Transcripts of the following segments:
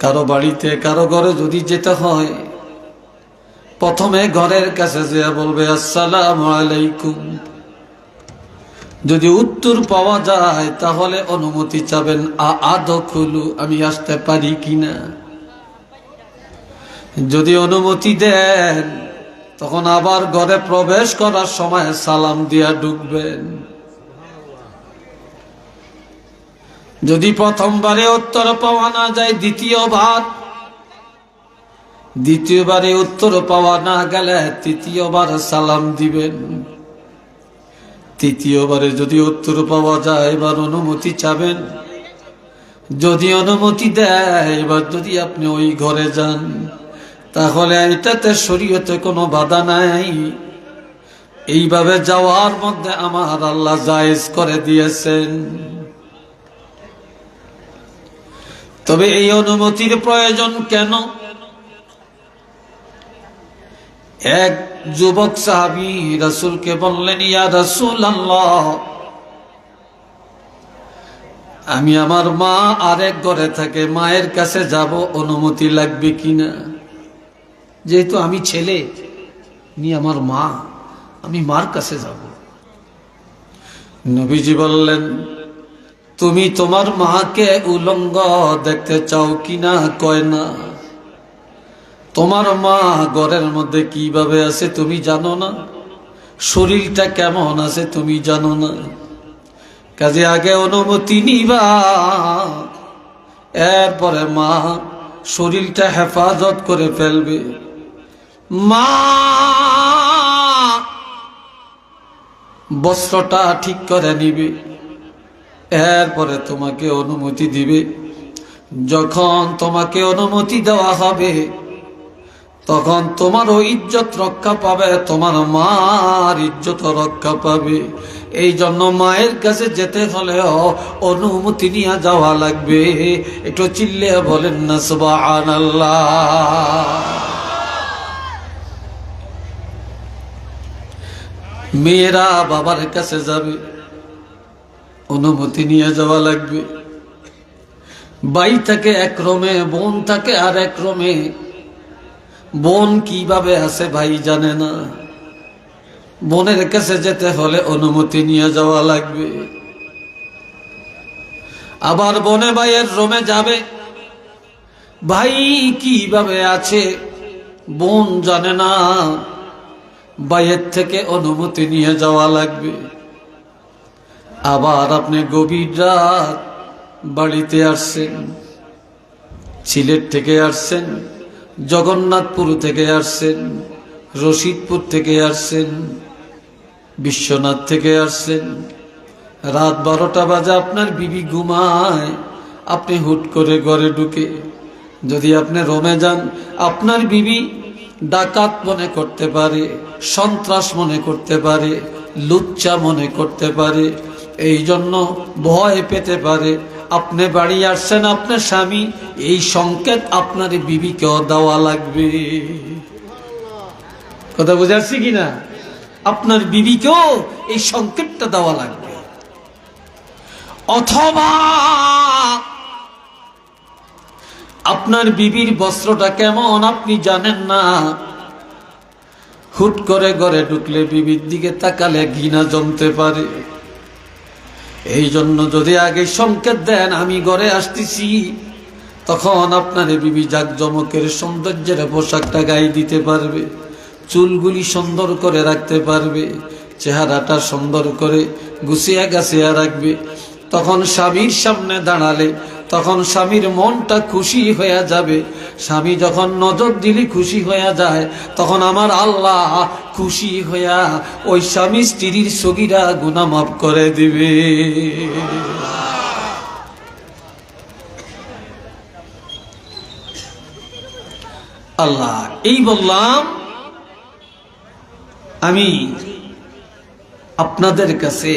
কারো বাড়িতে কারো ঘরে যদি যেতে হয়, প্রথমে ঘরের কাছে যে বলবে আসসালামু আলাইকুম। যদি উত্তর পাওয়া যায় তাহলে অনুমতি চাবেন, আদখুলু, আমি আসতে পারি কিনা। যদি অনুমতি দেন তখন আবার ঘরে প্রবেশ করার সময় সালাম দিয়া ঢুকবেন। যদি প্রথমবারে উত্তর পাওয়া না যায়, দ্বিতীয়বারে উত্তর পাওয়া না গেলে তৃতীয়বার সালাম দিবেন। তৃতীয়বারে যদি উত্তর পাওয়া যায় এবার অনুমতি চাবেন। যদি অনুমতি দেয়, এবার যদি আপনি ওই ঘরে যান তাহলে এটাতে শরীয়তে কোনো বাধা নাই। এইভাবে যাওয়ার মধ্যে আমার আল্লাহ জায়েজ করে দিয়েছেন। তবে এই অনুমতির প্রয়োজন কেন? এক যুবক সাহাবী রাসূলকে বললেন, ইয়া রাসূলুল্লাহ, আমি আমার মা আরেক ঘরে থাকে, মায়ের কাছে যাব, অনুমতি লাগবে কিনা? যেহেতু আমি ছেলে, আমার মা, আমি মার কাছে যাব। নবীজি বললেন, তুমি তোমার মাকে উলঙ্গ দেখতে চাও কিনা? কয় না। তোমার মা ঘরের মধ্যে কিভাবে আছে তুমি জানো না? শরীরটা কেমন আছে তুমি জানো না? কাজে আগে অনুমতি নিবা, এরপরে মা শরীরটা হেফাজত করে ফেলবে। মা বস্ত্রটা ঠিক করে নিবে, এরপরে তোমাকে অনুমতি দিবে। যখন তোমাকে অনুমতি দেওয়া হবে তখন তোমারও ইজ্জত রক্ষা পাবে, তোমার মার ইজ্জত রক্ষা পাবে। এই জন্য মায়ের কাছে যেতে হলেও অনুমতি নিয়ে যাওয়া লাগবে। একটু চিল্লে বলেন না সুবহানাল্লাহ। মেয়েরা বাবার কাছে যাবে, অনুমতি নিয়ে যাওয়া লাগবে। ভাই থাকে এক রুমে, বোন থাকে আর এক রুমে। বোন কিভাবে আছে ভাই জানে না, বোনের কাছে যেতে হলে অনুমতি নিয়ে যাওয়া লাগবে। আবার বোনে ভাইয়ের রুমে যাবে, ভাই কিভাবে আছে বোন জানে না, ভাইয়ের থেকে অনুমতি নিয়ে যাওয়া লাগবে। আবার আপনি গভীর রাত বাড়িতে আসছেন, সিলেট থেকে আসছেন, জগন্নাথপুর থেকে আসছেন, রশিদপুর থেকে আসছেন, বিশ্বনাথ থেকে আসছেন। রাত 12টা বাজে আপনার বিবি ঘুমায়, আপনি হুট করে ঘরে ঢুকে যদি আপনি রুমে যান, আপনার বিবি ডাকাত মনে করতে পারে, সন্ত্রাস মনে করতে পারে, লুচ্চা মনে করতে পারে। এই জন্য ভয় পেতে পারে। আপনি বাড়ি আসছেন, আপনার স্বামী, এই সংকেত আপনার বিবিকেও দেওয়া লাগবে। কথা বুঝাচ্ছি কিনা? আপনার বিবিকেও এই সংকেতটা দেওয়া লাগবে। অথবা আপনার বিবির বস্ত্রটা কেমন আপনি জানেন না, হুট করে ঘরে ঢুকলে বিবির দিকে তাকালে ঘৃণা জমতে পারে। এই জন্য যদি আগে সংকেত দেন আমি ঘরে আসতেছি, তখন আপনার বিবি জাকজমকের সৌন্দর্যের পোশাকটা গায়ে দিতে পারবে, চুলগুলি সুন্দর করে রাখতে পারবে, চেহারাটা সুন্দর করে গুছিয়ে গাছিয়ে রাখবে। তখন স্বামীর সামনে দাঁড়ালে তখন স্বামীর মনটা খুশি হয়ে যাবে। স্বামী যখন নজর দিলে খুশি হয়ে যায়, তখন আমার আল্লাহ খুশি হইয়া ওই স্বামী স্ত্রীর সগীরা গুনাহ মাফ করে দিবে। আল্লাহ এই বললাম, আমি আপনাদের কাছে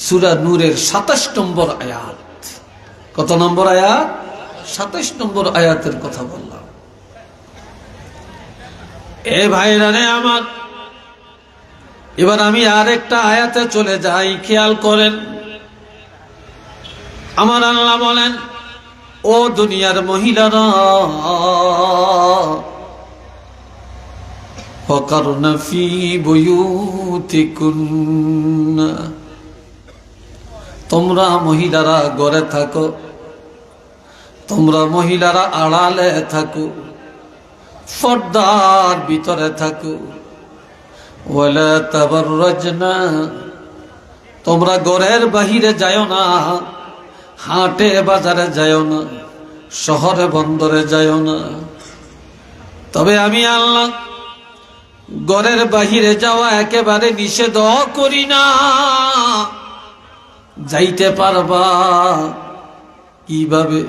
সূরা নূরের 27 নম্বর আয়াত, কত নম্বর আয়াত? 27 নম্বর আয়াতের কথা বললাম। এ ভাইরা রে আমার, এবার আমি আরেকটা আয়াতে চলে যাই, খেয়াল করেন। আমার আল্লাহ বলেন, ও দুনিয়ার মহিলারা, ওয়াকারনা ফি বুয়ুতিকুন্না, তোমরা মহিলারা ঘরে থাকো, তোমরা মহিলারা আড়ালে থাকো, পর্দার ভিতরে থাকো। ওয়ালা তাবাররাজনা, তোমরা ঘরের বাহিরে যাও না, হাটে বাজারে যাও না, শহরে বন্দরে যাও না। তবে আমি আল্লাহ ঘরের বাহিরে যাওয়া একেবারে নিষেধ করি না। যাইতে পারবা কিভাবে?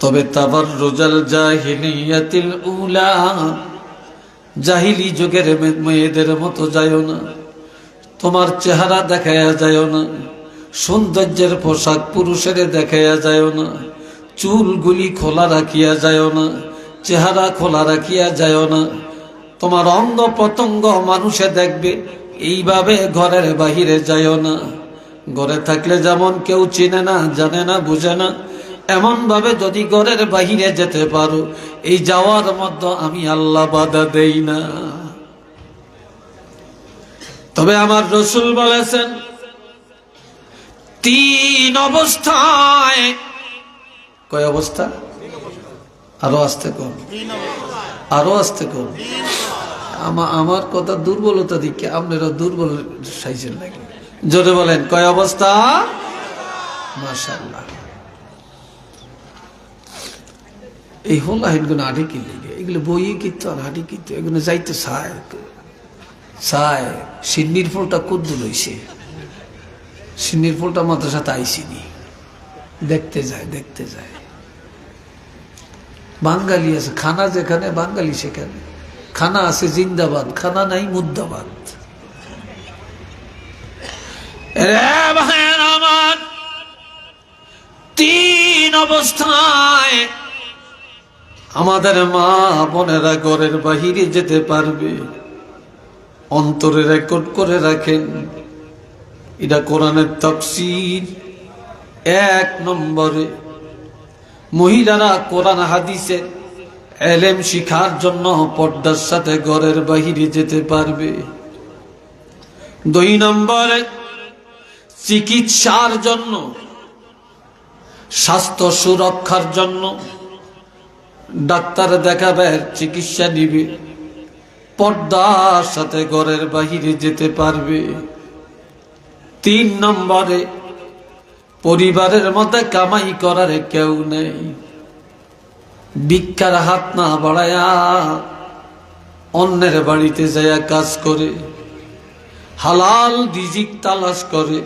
তবে তাবাররুজাল জাহিলিয়াতিল উলা, জাহিলি যুগের মেয়েদের মতো যাইও না, তোমার চেহারা দেখায়া যাইও না, সৌন্দর্যের পোশাক পুরুষের দেখায়া যাইও না, চুলগুলি খোলা রাখিয়া যাইও না, চেহারা খোলা রাখিয়া যাইও না, তোমার অঙ্গ প্রত্যঙ্গ মানুষে দেখবে, এইভাবে ঘরের বাহিরে যাইও না। ঘরে থাকলে যেমন কেউ চিনে না, জানে না, বুঝে না, এমন ভাবে যদি ঘরের বাহিরে যেতে পারো, এই যাওয়ার মধ্যে আমি আল্লাহ বাধা দেই না। তবে আমার রাসূল বলেছেন, 3 অবস্থায়। কয় অবস্থা? আরো আসতে কম, আরো আসতে কম। আমার কথা দুর্বলতা দিকে আপনারা দুর্বল সাইজের লাগে। জোরে বলেন, কয় অবস্থা? মাশাআল্লাহ। এই হল আইনগুলো আড়ি কি লেগে, এগুলো বইয়ে কিন্তু আর আড়ি কিন্তু এগুলো যাইতে চায় চায়। সিন্নির ফুলটা কুদ্দু লইছে, সিন্নির ফুলটা মাদ্রাসাতে আইসিনি, দেখতে যায় দেখতে যায়। বাঙালি আছে, খানা যেখানে বাঙালি সেখানে। খানা আছে জিন্দাবাদ, খানা নাই মুর্দাবাদ। আমার 3 অবস্থায় আমাদের মা বোনেরা ঘরের বাহিরে যেতে পারবে। অন্তরে রেকর্ড করে রাখেন, এটা কোরআনের তাফসীর। 1 নম্বরে, মহিলারা কোরআন হাদিসের এলেম শিখার জন্য পর্দার সাথে ঘরের বাহিরে যেতে পারবে। 2 নম্বরে, চিকিৎসার জন্য, স্বাস্থ্য সুরক্ষার জন্য ডাক্তার দেখাবে, চিকিৎসা নিবে, পর্দার সাথে ঘরের বাহিরে যেতে পারবে। 3 নম্বরে, পরিবারের মধ্যে কামাই করার কেউ নেই, ভিক্ষার হাত না বাড়ায়া অন্যের বাড়িতে যাইয়া কাজ করে হালাল রিজিক তালাশ করে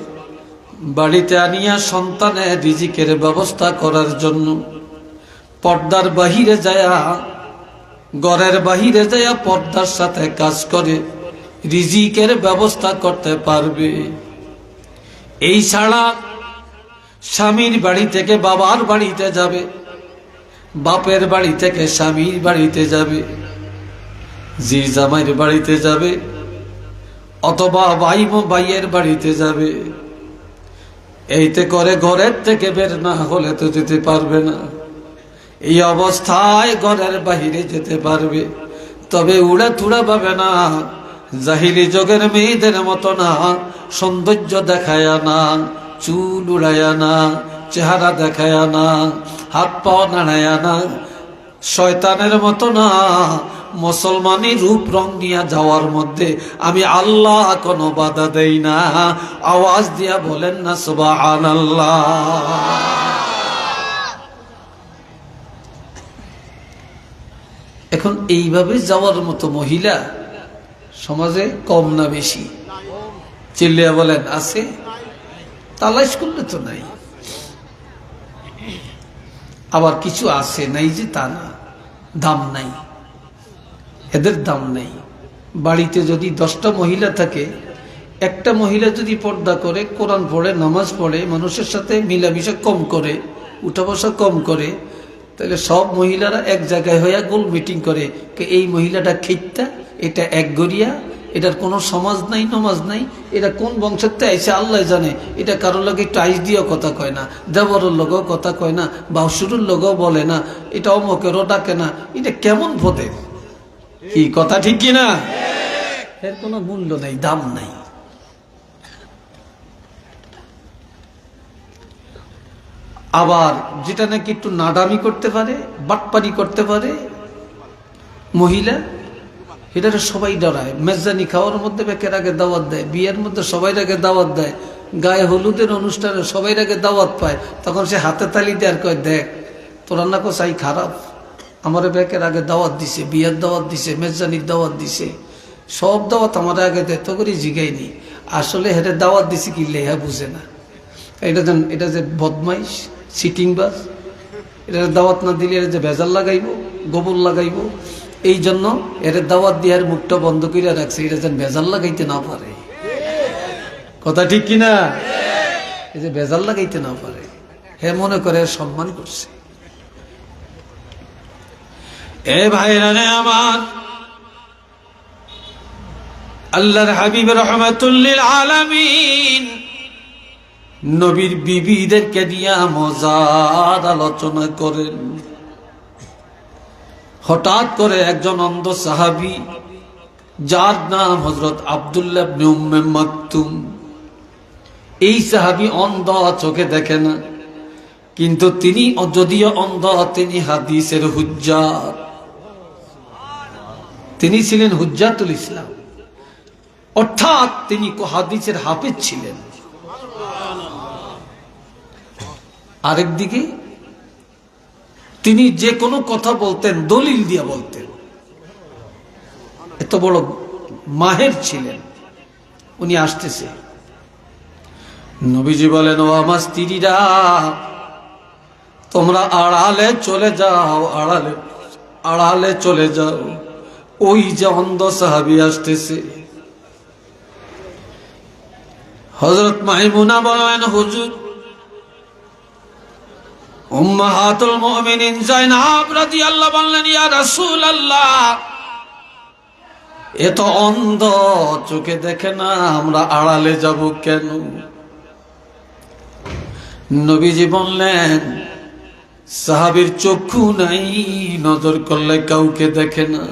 বাড়িতে আনিয়া সন্তানের রিজিকের ব্যবস্থা করার জন্য পর্দার বাহিরে যায়া, ঘরের বাহিরে যায়া পর্দার সাথে কাজ করে রিজিকের ব্যবস্থা করতে পারবে। এই ছাড়া স্বামীর বাড়ি থেকে বাবার বাড়িতে যাবে, বাপের বাড়ি থেকে স্বামীর বাড়িতে যাবে, জি জামাইয়ের বাড়িতে যাবে, অথবা ভাইয়ের বাড়িতে যাবে। এইতে করে ঘরের থেকে বের না হলে তো যেতে পারবে না। এই অবস্থায় ঘরের বাহিরে যেতে পারবে, তবে উড়া তুড়া পাবে না, জাহিলি যুগের মেয়েদের মতো না, সৌন্দর্য দেখায় না, চুল উড়ায় না, চেহারা দেখায় না, হাত পা নাড়ায় না, শয়তানের মতো না, মুসলমানি রূপ রং নিয়ে যাওয়ার মধ্যে আমি আল্লাহ কোনো বাধা দেই না। আওয়াজ দিয়া বলেন না সুবহানাল্লাহ। এখন এইভাবে যাওয়ার মতো মহিলা সমাজে কম না বেশি? চিল্লিয়া বলেন, আছে? তালাশ করলে তো নাই। আবার কিছু আছে, নাই যে তা না, দাম নাই, এদের দাম নাই। বাড়িতে যদি 10টা মহিলা থাকে, একটা মহিলা যদি পর্দা করে, কোরআন পড়ে, নামাজ পড়ে, মানুষের সাথে মিলামিশা কম করে, উঠা বসা কম করে, তাহলে সব মহিলারা এক জায়গায় হইয়া গোল মিটিং করে, এই মহিলাটা খেইতা, এটা 1 গড়িয়া, এটার কোনো সমাজ নাই, নমাজ নাই। এটা কোন বংশতে আইসে আল্লাহ জানে। এটা কারোর লগে একটু আইস দিয়েও কথা কয় না, দেবরের লগেও কথা কয় না, বাউসুরের লগেও বলে না, এটা অমকেরও ডাকে না। এটা কেমন পদে? কি কথা ঠিক কিনা? এর কোনো মূল্য নাই, দাম নাই। আবার যেটা নাকি একটু নাডামি করতে পারে, বাটপারি করতে পারে মহিলা, এটারে সবাই ডরায়। মেজদানি খাওয়ার মধ্যে বেকের আগে দাওয়াত দেয়, বিয়ের মধ্যে সবাই আগে দাওয়াত দেয়, গায়ে হলুদের অনুষ্ঠানে সবাই আগে দাওয়াত পায়। তখন সে হাতে তালি দেয় আর কয়, দেখ তোরা না চাই খারাপ, আমার বেকের আগে দাওয়াত দিছে, বিয়ের দাওয়াত দিছে, মেজদানির দাওয়াত দিছে, সব দাওয়াত আমার আগে দেয়, তো করে জিগাইনি। আসলে হেরে দাওয়াত দিছে কি লেহা বুঝে না। এটা যে বদমাইশ, সিটিং বাস, এটা দাওয়াত না দিলে এর যে ভেজাল লাগাইব, গোবর লাগাইব। এই জন্য এর দাওয়াত দিয়ে মুখটা বন্ধ করে রাখছে, এটা যেন ভেজাল লাগাইতে না পারে। কথা ঠিক কিনা? এই যে ভেজাল লাগাইতে না পারে, হে মনে করে সম্মান করছে। এ ভাইরা রে আমার, আল্লাহর হাবিব রাহমাতুল লিল আলামিন নবীর বিবিদেরকে দিয়া মজার আলোচনা করেন। হঠাৎ করে একজন অন্ধ সাহাবী, যার নাম হযরত আব্দুল্লাহ ইবনে উম্মে মাকতুম, এই সাহাবী অন্ধ, চোখে দেখে না, কিন্তু তিনি যদিও অন্ধ, তিনি হাদিসের হুজ্জাত, তিনি ছিলেন হুজ্জাতুল ইসলাম, অর্থাৎ তিনি হাদিসের হাফেজ ছিলেন। আরেকদিকে তিনি যে কোনো কথা বলতেন দলিল দিয়ে বলতেন, এত বড় মাহের ছিলেন। উনি আসতেছে, নবীজি বলেন, ও আমার স্ত্রীরা, তোমরা আড়ালে চলে যাও, আড়ালে চলে যাও, ওই যে অন্ধ সাহাবী আসতেছে। হযরত মাইমুনা বলেন, হুজুর, উম্মাহাতুল মুমিনিন যায়নাব রাদিয়াল্লাহু বললেন, ইয়া রাসূলুল্লাহ, এত অন্ধ, চোখে দেখে না, আমরা আড়ালে যাব কেন? নবীজি বললেন, সাহাবীর চক্ষু নাই, নজর করলে কাউকে দেখে না,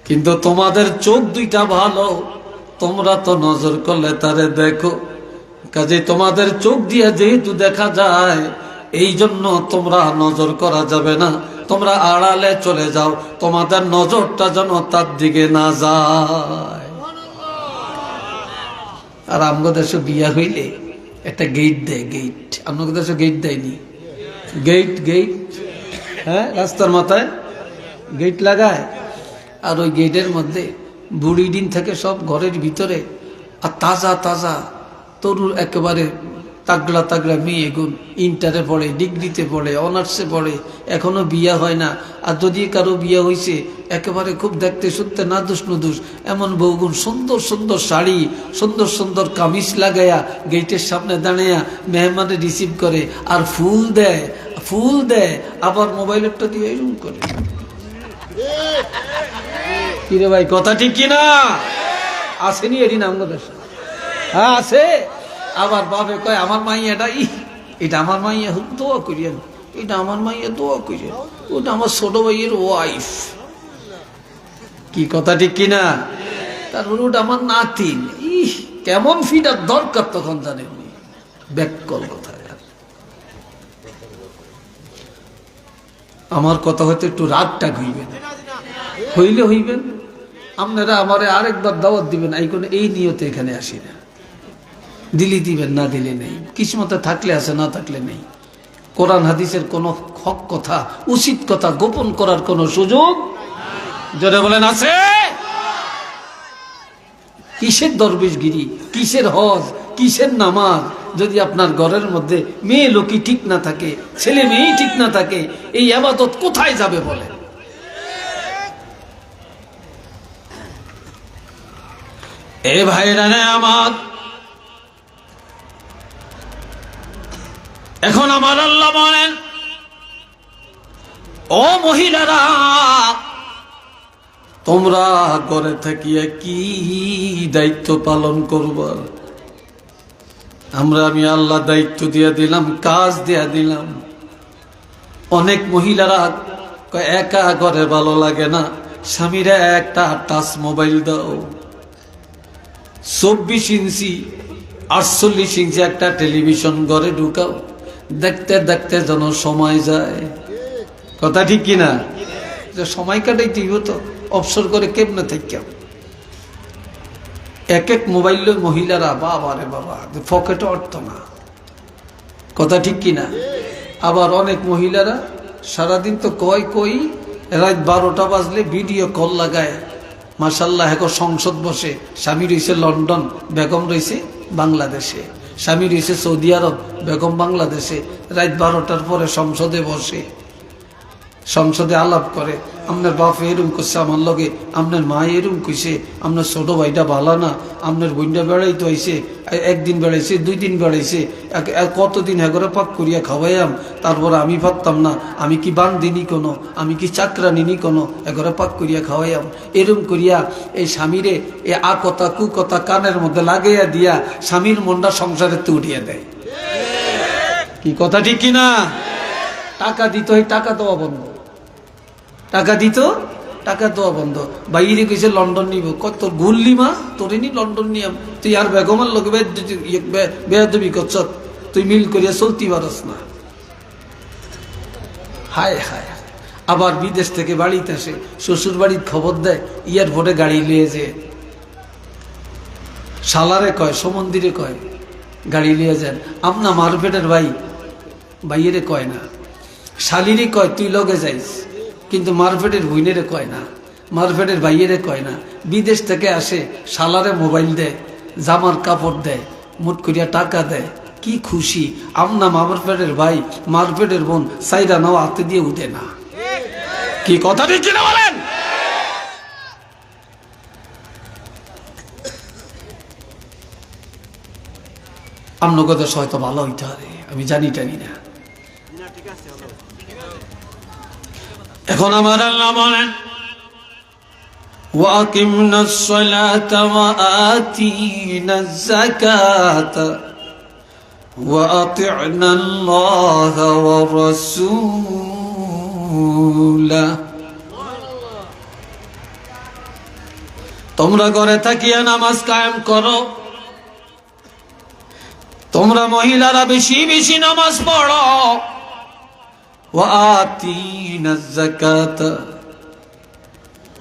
কিন্তু তোমাদের চোখ দুইটা ভালো, তোমরা তো নজর করলে তারে দেখো। কাজে তোমাদের চোখ দিয়ে যেহেতু দেখা যায়, এই জন্য তোমরা নজর করা যাবে না, তোমরা আড়ালে চলে যাও, তোমাদের নজরটা যেন তার দিকে না যায়। আর আমগো দেশে বিয়া হইলে একটা গেট দেয়, গেট। আমগো দেশে গেট দেয়নি, গেট, হ্যাঁ, রাস্তার মাথায় গেট লাগায়। আর ওই গেটের মধ্যে বুড়ি দিন থেকে সব ঘরের ভিতরে, আর তাজা তাজা তরুণ একেবারে তাগড়া তাগড়া মেয়ে, গুণ ইন্টারে পড়ে, ডিগ্রিতে পড়ে, অনার্সে পড়ে, এখনো বিয়া হয় না। আর যদি কারো বিয়া হয়েছে, একেবারে খুব দেখতে শুনতে নাদুস নুদুস, এমন বউগুণ, সুন্দর সুন্দর শাড়ি, সুন্দর সুন্দর কামিজ লাগাইয়া গেটের সামনে দাঁড়াইয়া মেহমানে রিসিভ করে, আর ফুল দেয়, আবার মোবাইলেরটা দিয়ে এরকম করে। কিরে ভাই, কথা ঠিক কিনা? আসেনি এদিন আমাদের? হ্যাঁ আছে। আবার বাপে কয়, আমার মাইয়াটা এটা আমার মাইয়া, দোয়া করিয়েন, এটা আমার মাইয়া, দোয়া করিয়েন, ওটা আমার ছোট ভাইয়ের ওয়াইফ। কি কথা ঠিক কিনা? তারপর ওটা আমার নাতিন। কেমন ফিটার দরকার তখন জানেননি, ব্যাককল কথা। আমার কথা হয়তো একটু রাগটা হইবেন, হইবেন আপনারা আমারে আরেকবার দাওয়াত দিবেন, এই নিয়তে এখানে আসি না। দিলি দিবেন, না দিলে নেই। কিসমতে থাকলে আছে, না থাকলে নেই। কোরআন হাদিসের কোন হক কথা, উচিত কথা গোপন করার কোন সুযোগ, জোরে বলেন, আছে? কিসের দরবেশগিরি, কিসের হজ, কিসের নামাজ, যদি আপনার ঘরের মধ্যে মেয়ে লোকই ঠিক না থাকে, ছেলে মেয়েই ঠিক না থাকে, এই ইবাদত কোথায় যাবে বলে? এ ভাইরা রে আমার, এখন আমার আল্লাহ বলেন, ও মহিলারা, তোমরা ঘরে থাকিয়া কি দায়িত্ব পালন করবা? আমি আল্লাহ দায়িত্ব দিয়া দিলাম, কাজ দিয়া দিলাম। অনেক মহিলারা কয় একা ঘরে ভালো লাগে না, স্বামীরা একটা টাচ মোবাইল দাও। 24 ইঞ্চি 48 ইঞ্চি একটা টেলিভিশন ঘরে ঢুকাও, দেখতে দেখতে যেন সময় যায়। কথা ঠিক কিনা? সময় কাটাইতে হতো, অবসর করে কেমনে থেকে এক এক মোবাইল মহিলারা বাবা রে বাবা, পকেটে অর্থ না। কথা ঠিক কিনা? আবার অনেক মহিলারা সারাদিন তো কই রাত 12টা বাজলে ভিডিও কল লাগায়। মাশাআল্লাহ, এখন সংসদ বসে, স্বামী রয়েছে লন্ডন, বেগম রয়েছে বাংলাদেশে, স্বামী রয়েছে সৌদি আরব, বেগম বাংলাদেশে। রাত 12টার পরে সংসদে বসে, সংসদে আলাপ করে, আপনার বাপ এরম করছে আমার লগে, আপনার মা এরম কইছে, আপনার ছোট ভাইটা ভালো না, আপনার বোনটা বেড়াইতে হয়েছে, একদিন বেড়াইছে, 2 দিন বেড়াইছে, কতদিন এগরে পাক করিয়া খাওয়াইয়াম, তারপরে আমি পারতাম না, আমি কি বান্দিনি কোনো, আমি কি চাকরানিনি কোনো, এগরে পাক করিয়া খাওয়াইয়াম। এরম করিয়া এই স্বামীরে এ কথা কু কথা কানের মধ্যে লাগাইয়া দিয়া স্বামীর মনটা সংসারে তুড়িয়ে দেয়। কি কথা ঠিক কিনা? টাকা দিত, এই টাকা দেওয়া বন্ধ, টাকা দিত, টাকা দেওয়া বন্ধ। বাইরে গেছে লন্ডন নিব, কত গুল্লি মা তোরে নি লন্ডন নিয়াম, তুই আর বেগমের লোক বেয়াদবি করছ, তুই মিল করিয়া চলতে পারস না। হায় হায়। আবার বিদেশ থেকে বাড়িতে আসে, শ্বশুর বাড়ির খবর দেয়, এয়ারপোর্টে গাড়ি লিয়ে যে শালারে কয়, সমন্দিরে কয় গাড়ি লিয়ে যান। আপনা মারপেটের ভাইয়েরে কয় না, শালিরে কয় তুই লগে যাইস, কিন্তু মারপেটের হুইনেরে কয় না, মারপেটের ভাইয়েরে কয় না। বিদেশ থেকে আসে, শালারে মোবাইল দেয়, জামার কাপড় দেয়, মুট করিয়া টাকা দেয়, কি খুশি। আমনা মারপেটের ভাই, মারপেটের বোন সাইরা নাও হাতে দিয়ে উঠে না। কি কথা ঠিক কিনা বলেন? আপনার কথা হয়তো ভালো হইতে পারে, আমি জানি টানি না। এখন আমার আল্লাহ বলেন, وَأَقِمْنَا الصَّلَاةَ وَآتِينَا الزَّكَاةَ وَأَطِعْنَا اللَّهَ وَرَسُولَهُ। তোমরা ঘরে থাকিয়া নামাজ কায়েম করো, তোমরা মহিলারা বেশি বেশি নামাজ পড়ো। وَآتِينَا الزَّكَاةَ,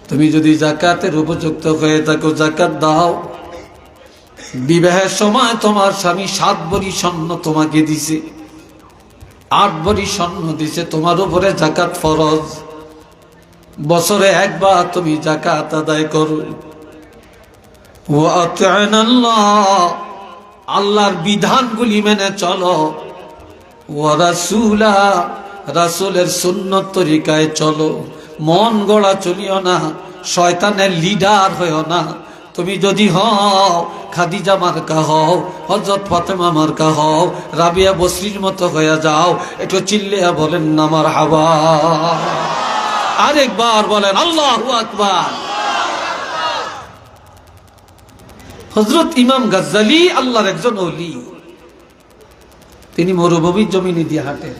তুমি যদি যাকাতের উপযুক্ত হয়ে থাকো যাকাত দাও। বিবাহের সময় তোমার স্বামী 7 ভরি স্বর্ণ তোমাকে দিছে, 8 ভরি স্বর্ণ দিছে, তোমার উপরে যাকাত ফরজ। বছরে একবার তুমি যাকাত আদায় করো। وَأَطِعْنَا اللَّهَ, আল্লাহর বিধানগুলি মেনে চলো। وَرَسُولَهُ, রাসূলের সুন্নত তরিকায় চলো। মন গড়া চলিও না, শয়তানের লিডার হইও না। তুমি যদি হও খাদিজা মার্কা হও, হযরত ফাতেমা মার্কা হও, রাবিয়া বসরির মতো হয়ে যাও। একটু চিল্লিয়া বলেন না মারহাবা। আরেকবার বলেন আল্লাহু আকবার। হযরত ইমাম গাজ্জালী আল্লাহর একজন ওলি, তিনি মরুভূমির জমিনে দিয়ে হাঁটেন।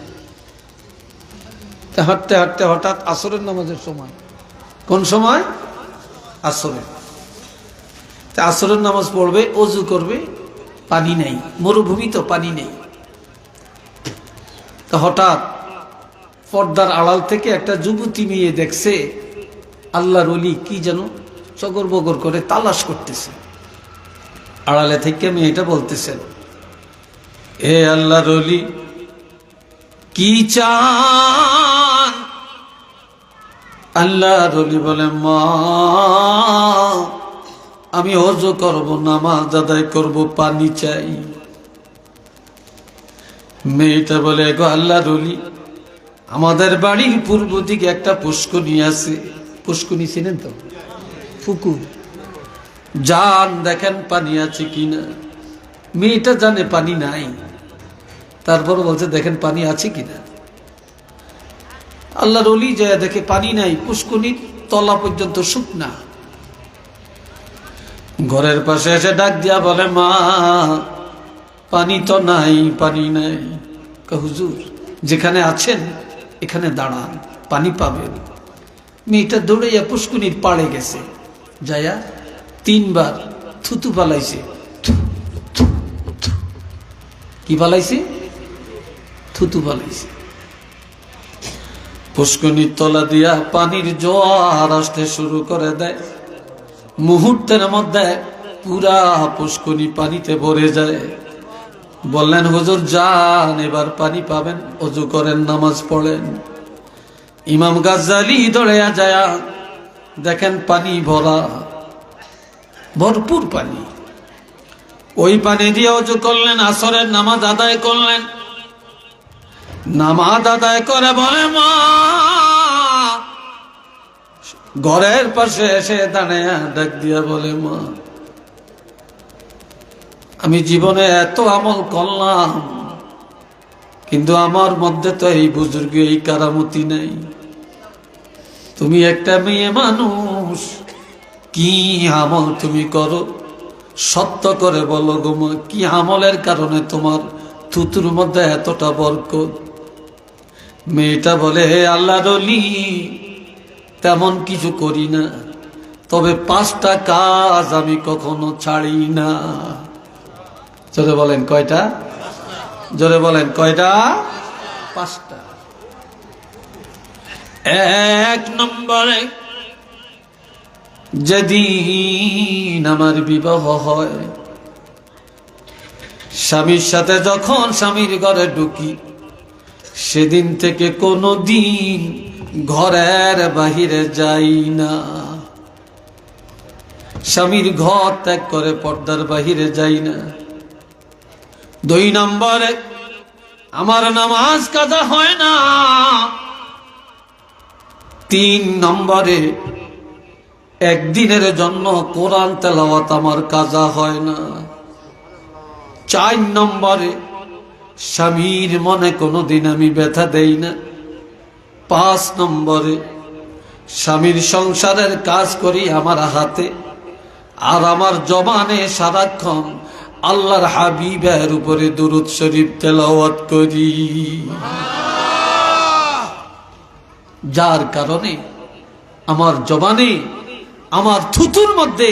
হাঁটতে হাঁটতে হঠাৎ আসরের নামাজের সময়, কোন সময়? আসরে। আসরের নামাজ পড়বে, ওযু করবে, পানি নেই, মরুভূমি তো পানি নেই। তো হঠাৎ পর্দার আড়াল থেকে একটা যুবতী মেয়ে দেখছে আল্লাহর ওলি কি যেন চগর বগর করে তালাশ করতেছে। আড়ালে থেকে মেয়েটা বলতেছেন, হে আল্লাহর ওলি, কি চান? আল্লাহর ওলি বলে, মা আমি ওযু করব, নামাজ আদায় করব, পানি চাই। মেয়েটা বলে, গো আল্লাহর ওলি, আমাদের বাড়ির পূর্ব দিকে একটা পুষ্করণী আছে। পুষ্করণী চিনেন তো? পুকুর। যান দেখেন পানি আছে কিনা। মেয়েটা জানে পানি নাই, তারপর বলছে দেখেন পানি আছে কিনা। আল্লাহর ওলি যায় দেখে পানি নাই, পুষ্করণীর তলা পর্যন্ত শুকনা। ঘরের পাশে এসে ডাক দিয়া বলে, মা পানি তো নাই, পানি নাই। হুজুর যেখানে আছেন এখানে দাঁড়ান, পানি পাবেন। মেয়েটা দৌড়াইয়া পুষ্কুনির পাড়ে গেছে, যাইয়া 3 বার থুতু পালাইছে। কি পালাইছে? থুতু পালাইছে। পুষ্কুনির তলা দিয়া পানির জোয়ার আসতে শুরু করে দেয়। মুহূর্তের মধ্যে পুরা পুষ্কুনি পানিতে ভরে যায়। বললেন, হুজুর যান, এবার পানি পাবেন, ওযু করেন, নামাজ পড়েন। ইমাম গাজ্জালী দৌড়াইয়া যায়, দেখেন পানি ভরা, ভরপুর পানি। ওই পানি দিয়ে ওযু করলেন, আসরের নামাজ আদায় করলেন। নামাজ আদায় করে বলে, মা ঘরের পাশে এসে দাঁড়াইয়া ডাক দিয়া বলে, মা আমি জীবনে এত আমল করলাম, কিন্তু আমার মধ্যে তো এই বুজুর্গ, এই কারামতি নাই। তুমি একটা মেয়ে মানুষ, কি আমল তুমি করো? সত্য করে বলো গো মা, কি আমলের কারণে তোমার থুতুর মধ্যে এতটা বরকত? মেয়েটা বলে, হে আল্লাহর ওলি, তেমন কিছু করি না, তবে 5টা কাজ আমি কখনো ছাড়ি না। জোরে বলেন কয়টা? জোরে বলেন কয়টা? 5টা। 1 নম্বরে, যেদিন আমার বিবাহ হয়, স্বামীর সাথে যখন স্বামীর ঘরে ঢুকি, সেদিন থেকে কোনো দিন ঘরের বাহিরে যাই না। স্বামীর ঘর ত্যাগ করে পর্দার বাহিরে যাই না। 2 নম্বরে, আমার নামাজ কাজা হয় না। 3 নম্বরে, একদিনের জন্য কোরআন তেলাওয়াত আমার কাজা হয় না। 4 নম্বরে, স্বামীর মনে কোনোদিন আমি ব্যথা দেই না। 5 নম্বরে, স্বামীর সংসারের কাজ করি আমার হাতে, আর আমার জবানে সারাক্ষণ আল্লাহর হাবিবের উপরে দুরূদ শরীফ তেলাওয়াত করি। যার কারণে আমার জবানে, আমার থুতুর মধ্যে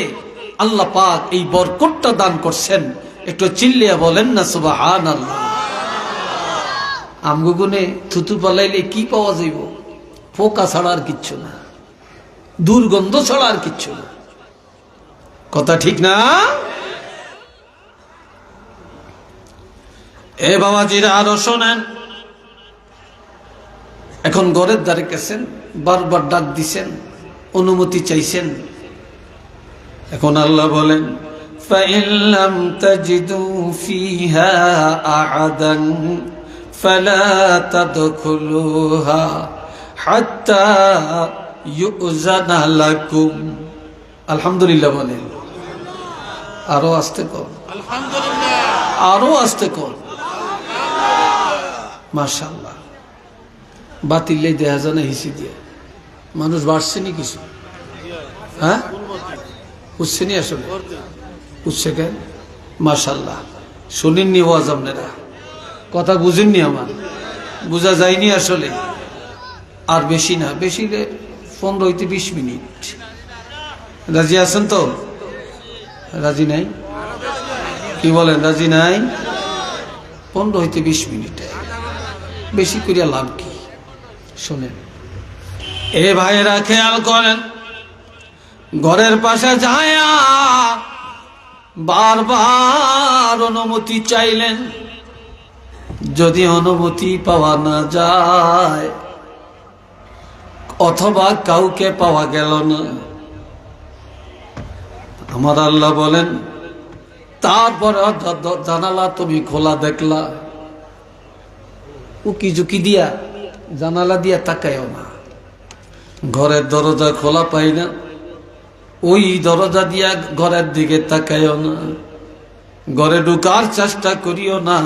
আল্লাহ পাক এই বরকতটা দান করছেন। একটু চিল্লিয়া বলেন না সুবহানাল্লাহ। আমগুগুনে থুতু পালাইলে কি পাওয়া যাইব? পোকা ছাড়া আর কিচ্ছু না, দুর্গন্ধ ছাড়া আর কিচ্ছু না। কথা ঠিক না? এ বাবাজিরা আরো শোনেন। এখন ঘরের দ্বারে গেছেন, বারবার ডাক দিছেন, অনুমতি চাইছেন। এখন আল্লাহ বলেন, فَإِن لَّمْ تَجِدُوا فِيهَا أَحَدًا فَلَا تَدْخُلُوهَا حَتَّى يُؤْذَنَ لَكُمْ। আলহামদুলিল্লাহ বলেন। আরো আস্তে কর, আলহামদুলিল্লাহ। আরো আস্তে কর, মাশাআল্লাহ। বাতিলে দেখা যায় না হিসি দিয়ে। মানুষ বাড়ছে নি কিছু? হ্যাঁ, উঠছে নি আসলে? উঠছে কেন? মাশাআল্লাহ। শুনেননি ওয়াজ আপনারা? কথা বুঝেননি? আমার বোঝা যায়নি আসলে। আর বেশি না, বেশি 15-20 মিনিট। রাজি আছেন তো? রাজি নাই? কি বলেন, রাজি নাই? 15-20 মিনিট, বেশি করিয়া লাভ কি? শোনেন এ ভাইয়েরা, খেয়াল করেন। ঘরের পাশে যায়া বারবার অনুমতি চাইলেন। যদি অনুমতি পাওয়া না যায়, অথবা কাউকে পাওয়া গেল না, আমার আল্লাহ বলেন, তারপর জানালা তুমি খোলা দেখলা, উকি ঝুঁকি দিয়া জানালা দিয়া তাকায়ও না। ঘরের দরজা খোলা পাই না, ওই দরজা দিয়া ঘরের দিকে তাকায়ও না। ঘরে ঢুকার চেষ্টা করিও না,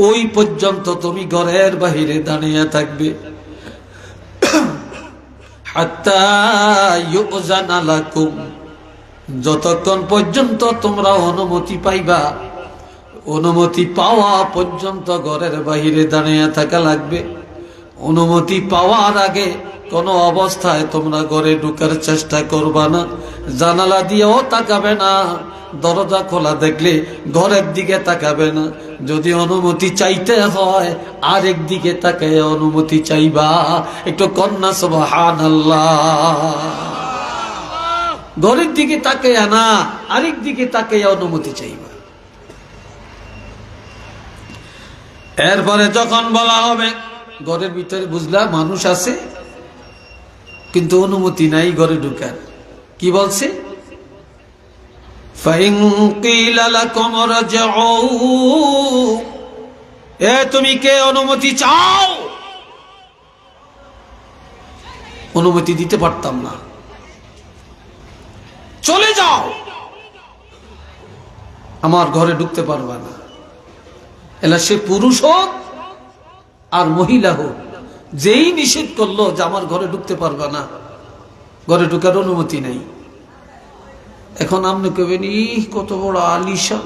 ওই পর্যন্ত তুমি ঘরের বাহিরে দাঁড়িয়ে থাকবে। হাত্তা ইউযানা লাকুম, যতক্ষণ পর্যন্ত তোমরা অনুমতি পাইবা, অনুমতি পাওয়া পর্যন্ত ঘরের বাহিরে দাঁড়িয়ে থাকা লাগবে। অনুমতি পাওয়ার আগে কোন অবস্থায় তোমরা ঘরে ঢুকার চেষ্টা করবা না, জানালা দিয়েও তাকাবে না, দরজা খোলা দেখলে ঘরের দিকে তাকাবে না। যদি অনুমতি চাইতে হয় আরেক দিকে তাকায় অনুমতি চাইবা। একটু কন্যা সুবহানাল্লাহ। ঘরের দিকে তাকায় না, আরেক দিকে তাকায় অনুমতি চাইবা। এরপরে যখন বলা হবে ঘরের ভিতরে বুঝলা মানুষ আছে কিন্তু অনুমতি নাই ঘরে ঢুকার, কি বলছে? ফাইন কিলা লাকুম রাজউ, তুমি কে অনুমতি চাও? অনুমতি দিতে পারতাম না, চলে যাও, আমার ঘরে ঢুকতে পারবা না। এলা সে পুরুষ হোক আর মহিলা হোক, যেই নিষেধ করলো যে আমার ঘরে ঢুকতে পারবা না, ঘরে ঢুকার অনুমতি নাই। এখন আপনি কবেন, কত বড় আলিশান,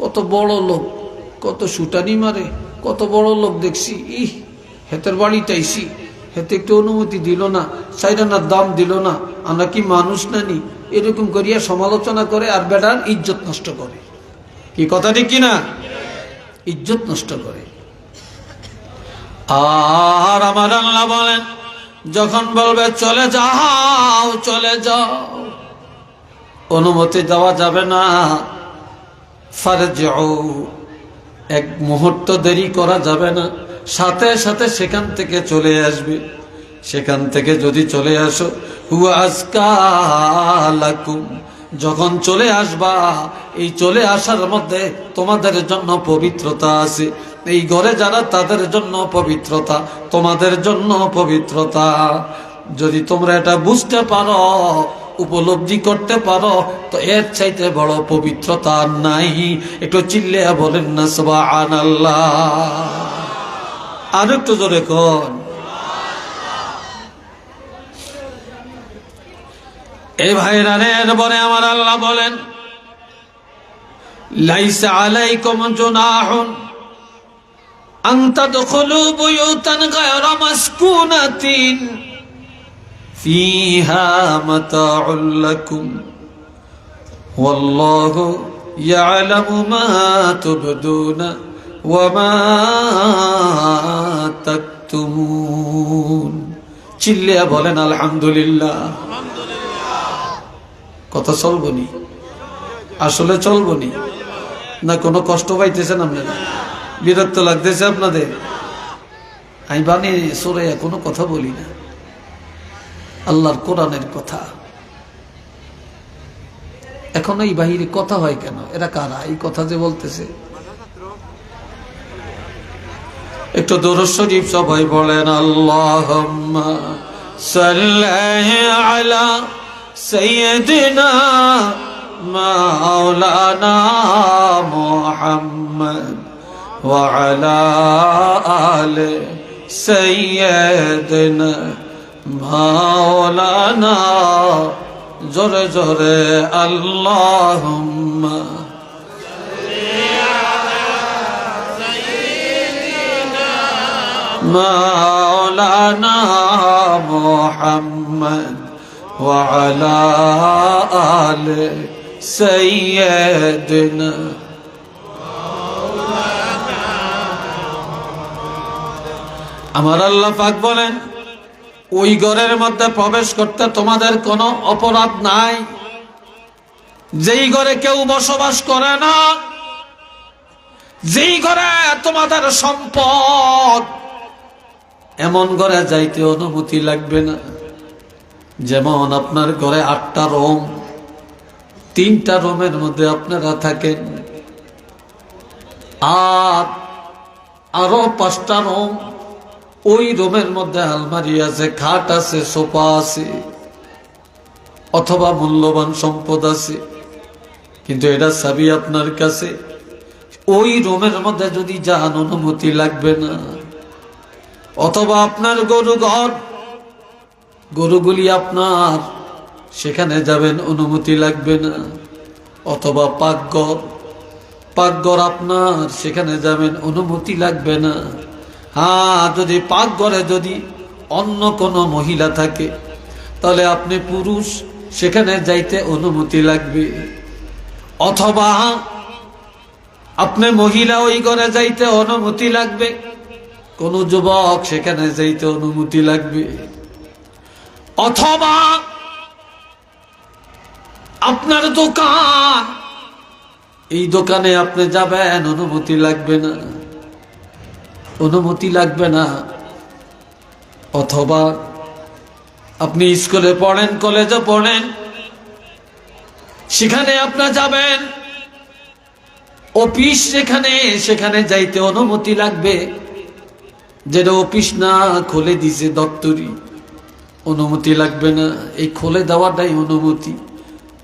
কত বড় লোক, কত সুটানি মারে, কত বড় লোক দেখছি, হেতের বাড়িটাইছি, হেতে একটু অনুমতি দিল না, সাইরানার দাম দিল না, আমরা কি মানুষ নানি? এরকম করিয়া সমালোচনা করে আর বেটার ইজ্জত নষ্ট করে। কি কথা ঠিক কিনা? ইজ্জত নষ্ট করে। আর আমার আল্লাহ বলেন, যখন বলবে চলে যাও, চলে যাও, অনুমতি দেওয়া যাবে না। ফারজিউ, এক মুহূর্ত দেরি করা যাবে না, সাথে সাথে সেখান থেকে চলে আসবে। সেখান থেকে যদি চলে আসো, হুয়া আজকা লাকুম, যখন চলে আসবা এই চলে আসার মধ্যে তোমাদের জন্য পবিত্রতা আছে। এই ঘরে যারা তাদের জন্য পবিত্রতা, তোমাদের জন্য পবিত্রতা। যদি তোমরা এটা বুঝতে পারো, উপলব্ধি করতে পারো, তো এর চাইতে বড় পবিত্রতা আর নাই। একটু চিল্লিয়া বলেন না সুবহানাল্লাহ। আর একটু জোরে কোন। এই ভাইরা রে, এরপরে আমার আল্লাহ বলেন, লাইসা আলাইকুম জুনাহুন আন তাদখুলু বুয়ুতান গায়রা মাসকুনাতিন ফিহা মাতাউল লাকুম ওয়াল্লাহু ইয়ালামু মা তুবদুনা ওয়া মা তাকতুমুন। চিল্লিয়া বলেন আলহামদুলিল্লাহ। কথা চলবনি? আসলে চলবনি না? কোনো কষ্ট পাইতেছেন আপনারা? বিরক্ত লাগতেছে আপনাদের? আমি বানিয়ে সরে কোনো কথা বলি না, আল্লাহর কোরআনের কথা। এখন এই বাহিরে কথা হয় কেন? এরা কারা এই কথা যে বলতেছে? একটু দরুদ শরীফ সবাই বলেন, আল্লাহুম্মা সাল্লি আলা সাইয়্যিদিনা মাওলানা মুহাম্মদ ওয়া আলা আলি সাইয়্যিদিনা মাওলানা। জোরে জোরে আল্লাহুম্মা মাওলানা মুহাম্মদ ওয়া আলা আলি সাইয়্যিদিনা। আমার আল্লাহ পাক বলেন, ওই ঘরের মধ্যে প্রবেশ করতে তোমাদের কোনো অপরাধ নাই, যেই ঘরে কেউ বসবাস করে না, যেই ঘরে তোমাদের সম্পদ, এমন ঘরে যাইতে অনুমতি লাগবে না। যেমন আপনার ঘরে 8টা রুম, 3টা রুমের মধ্যে আপনারা থাকেন, আর আরো 5টা রুম, ওই রুমের মধ্যে আলমারি আছে, খাট আছে, সোফা আছে, অথবা মূল্যবান সম্পদ আছে, কিন্তু এটা চাবি আপনার কাছে। ওই রুমের মধ্যে যদি যান অনুমতি লাগবে না। অথবা আপনার গরু ঘর, গরুগুলি আপনার, সেখানে যাবেন অনুমতি লাগবে না। অথবা পাকঘর আপনার, সেখানে যাবেন অনুমতি লাগবে না। হ্যাঁ, যদি পাকঘরে যদি অন্য কোনো মহিলা থাকে, তাহলে আপনি পুরুষ, সেখানে যাইতে অনুমতি লাগবে। অথবা আপনি মহিলা, ওই ঘরে যাইতে অনুমতি লাগবে। কোন যুবক, সেখানে যাইতে অনুমতি লাগবে। অথবা আপনার দোকান, এই দোকানে আপনি যাবেন, অনুমতি লাগবে না, অনুমতি লাগবে না। অথবা আপনি স্কুলে পড়েন, কলেজে পড়েন, সেখানে আপনি যাবেন। অফিস সেখানে যাইতে অনুমতি লাগবে। যেটা অফিস না, খুলে দিছে দপ্তরি, অনুমতি লাগবে না। এই খুলে দেওয়াটাই অনুমতি।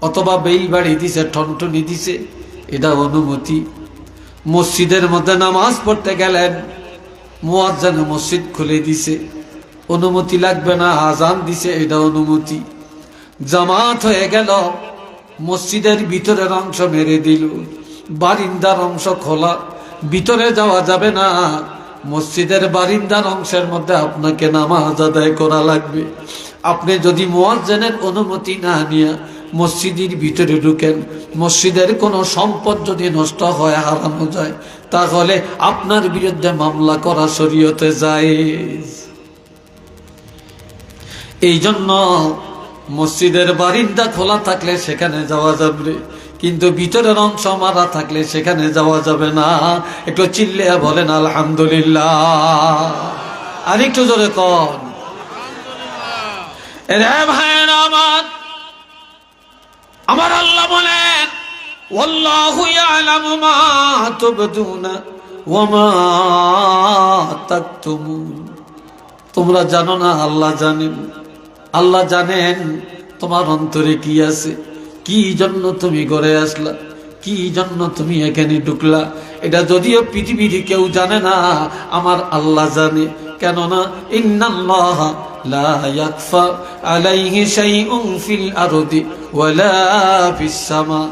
অথবা বেল বাড়ি দিছে, ঠনঠনি দিছে, এটা অনুমতি। মসজিদের মধ্যে নামাজ পড়তে গেলেন, মুয়াজ্জিন মসজিদ খুলে দিছে, অনুমতি লাগবে না। আজান দিছে, এটা অনুমতি। জামাত হয়ে গেল, মসজিদের ভিতরের অংশ মেরে দিল, বারিন্দার অংশ খোলা, ভিতরে যাওয়া যাবে না। মসজিদের বারিন্দার অংশের মধ্যে আপনাকে নামাজ আদায় করা লাগবে। আপনি যদি মুয়াজ্জিনের অনুমতি না নিয়ে মসজিদের ভিতরে ঢুকেন, মসজিদের কোনো সম্পদ যদি নষ্ট হয়, হারানো যায়, তাহলে আপনার বিরুদ্ধে মামলা করা শরীয়তে জায়েজ। এই জন্য মসজিদের বারিন্দা খোলা থাকলে সেখানে যাওয়া যাবে, কিন্তু ভিতরের অংশ মারা থাকলে সেখানে যাওয়া যাবে না। একটু চিল্লিয়া বলেন আলহামদুলিল্লাহ। আর একটু জোরে কন। রে ভাইয়েরা আমার আল্লাহ বলেন, ওয়াল্লাহু ইয়ালামু মা তুবদুনা ওয়া মা তাকতুমুন। তোমরা জানো না, আল্লাহ জানেন। আল্লাহ জানেন তোমার অন্তরে কি আছে, কি জন্য তুমি ঘরে আসলা, কি জন্য তুমি এখানে ঢুকলা। এটা যদিও পৃথিবীর কেউ জানে না, আমার আল্লাহ জানে। কেননা ইন্নাল্লাহা লা ইয়াখফা আলাইহি শাইউন ফিল আরদি ওয়ালা ফিস সামা।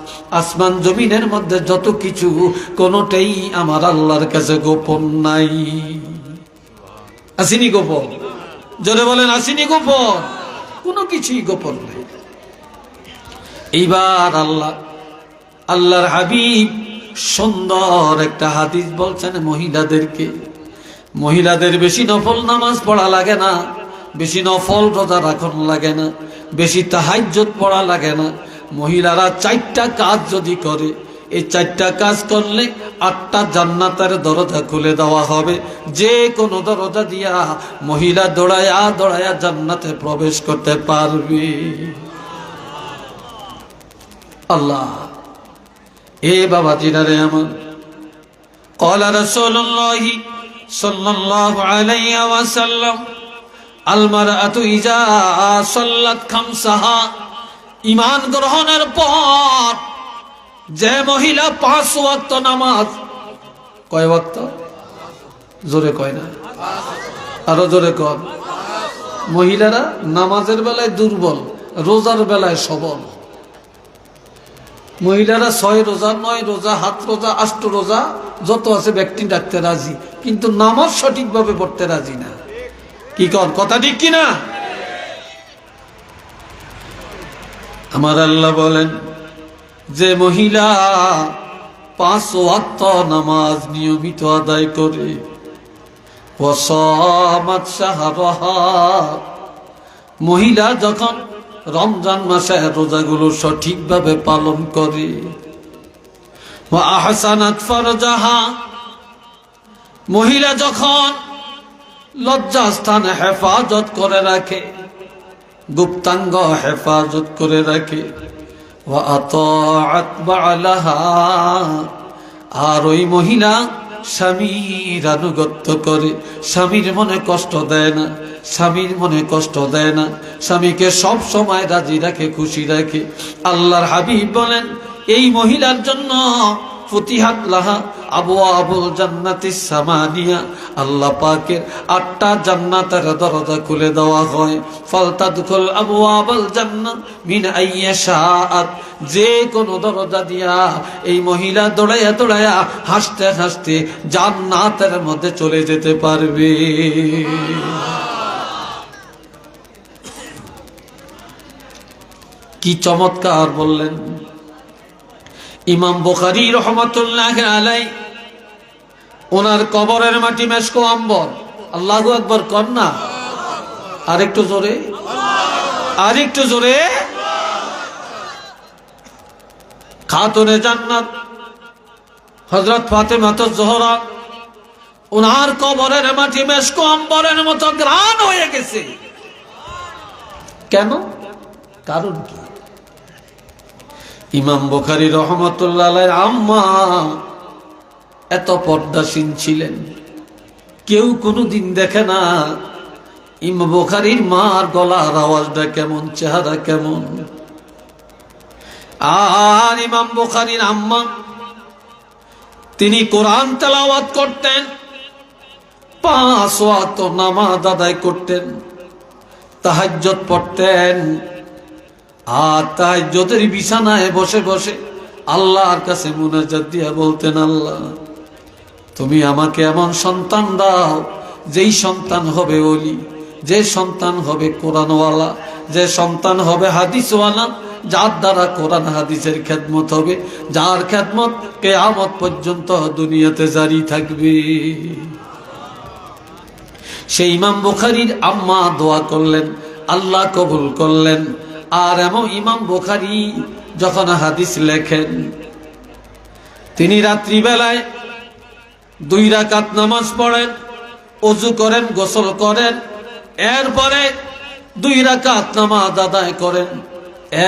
আসমান জমিনের মধ্যে যত কিছু, কোনটাই আমার আল্লাহর কাছে গোপন নাই। আসেনি গোপন? জোরে বলেন, আসেনি গোপন? কোনো কিছুই গোপন নেই। এইবার আল্লাহর হাবিব সুন্দর একটা হাদিস বলছেন মহিলাদের বেশি নফল নামাজ পড়া লাগে না, বেশি নফল রোজা রাখন লাগে না, বেশি তাহাজ্জুদ পড়া লাগে না। মহিলারা 4টা কাজ যদি করে, এই 4টা কাজ করলে 8টা জান্নাতের দরজা খুলে দেওয়া হবে। যে কোনো দরজা দিয়া মহিলা দৌড়ায়া জান্নাতে প্রবেশ করতে পারবে। আল্লাহ, এ বাবা জিনারে আমার, ক্বালা রাসূলুল্লাহ সাল্লাল্লাহু আলাইহি ওয়াসাল্লাম, আল মারআতু ইজা সাল্লাত খামসাহা। ঈমান গ্রহণের পর যে মহিলা 5 ওয়াক্ত নামাজ, কয় ওয়াক্ত? জোরে কয় না, আরো জোরে কর। মহিলারা নামাজের বেলায় দুর্বল, রোজার বেলায় সবল। মহিলারা 6 রোজা, 9 রোজা, 7 রোজা, 8 রোজা যত আছে ব্যক্তি ডাকতে রাজি, কিন্তু নামাজ সঠিকভাবে পড়তে রাজি না। কি কর, কথা ঠিক কিনা? আমার আল্লাহ বলেন, যে মহিলা 5 ওয়াক্ত নামাজ নিয়মিত আদায় করে, ওয়াসামাত শাহরাহা, মহিলা যখন রমজান মাসে রোজাগুলো সঠিকভাবে পালন করে, ওয়া আহসানাত ফারজাহা, মহিলা যখন লজ্জাস্থান হেফাজত করে রাখে, গুপ্তাঙ্গ হেফাজত করে রাখে, ওয়া আতাআত বালাহা, আর ওই মহিলা স্বামীর আনুগত্য করে, স্বামীর মনে কষ্ট দেয় না, স্বামীকে সব সময় রাজি রাখে, খুশি রাখে। আল্লাহর হাবিব বলেন, এই মহিলার জন্য ফুতিহাত লাহা আবওয়াবুল জান্নাতিস সামানিয়া, আল্লাহ পাকের 8টা জান্নাতের দরজা খুলে দেওয়া হয়। ফালতাদখুল আবওয়াবাল জান্নাহ মিন আইয়্যা শাআত, যে কোনো দরজা দিয়া এই মহিলা দৌড়াইয়া দৌড়াইয়া হাসতে হাসতে জান্নাতের মধ্যে চলে যেতে পারবে। কি চমৎকার বললেন ইমাম বুখারী রহমাতুল্লাহ আলাইহি। ওনার কবরের মাটি মেশকো আম্বর। আল্লাহু আকবার কন্যা, আরেকটু জোরে, আরেকটু জোরে। খাতুনে জান্নাত হযরত ফাতেমা জোহরা, ওনার কবরের মাটি মেশকো আম্বরের মতো গ্রান হয়ে গেছে। কেন? কারণ কি? ইমাম বুখারী রহমাতুল্লাহ আলাইহির আম্মা এত পর্দাশীল ছিলেন, কেউ কোনোদিন দেখে না ইমাম বুখারীর মার গলার আওয়াজটা কেমন, চেহারা কেমন। আর ইমাম বুখারীর আম্মা তিনি কোরআন তেলাওয়াত করতেন, 5 ওয়াক্ত নামাজ আদায় করতেন, তাহাজ্জুদ পড়তেন। আর তাহাজ্জুদের বিছানায় বসে বসে আল্লাহর কাছে মুনাজাত দিয়া বলতেন, আল্লাহ তুমি আমাকে এমন সন্তান দাও যেই সন্তান হবে ওলি, যে সন্তান হবে কোরআনওয়ালা, যে সন্তান হবে হাদিসওয়ালা, যার দ্বারা কোরআন হাদিসের খেদমত হবে, যার খেদমত কিয়ামত পর্যন্ত দুনিয়াতে জারি থাকবে। সেই ইমাম বুখারীর আম্মা দোয়া করলেন, আল্লাহ কবুল করলেন। আর এমন ইমাম বুখারী যখন হাদিস লেখেন, তিনি রাত্রিবেলায় 2 রাকাত নামাজ পড়েন, ওযু করেন, গোসল করেন, এরপরে 2 রাকাত নামাজ আদায় করেন,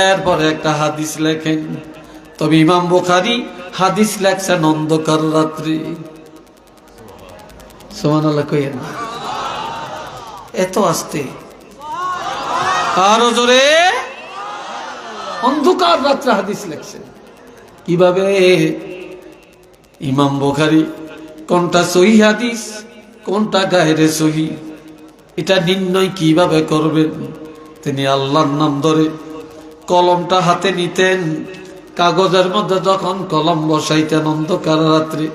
এরপরে একটা হাদিস লেখেন। তবে ইমাম বুখারী হাদিস লেখছেন অন্ধকার রাত্রি। সুবহানাল্লাহ কইেন, এত আস্তে, আরো জোরে। অন্ধকার রাত্রে হাদিস লেখছেন। কিভাবে? ইমাম বুখারী কোনটা সহিহ হাদিস, কোনটা গায়রে সহিহ, এটা নির্ণয় কিভাবে করবেন? তিনি আল্লাহর নাম ধরে কলমটা হাতে নিতেন, কাগজের মধ্যে যখন কলম বসাইতেন অন্ধকার রাত্রে,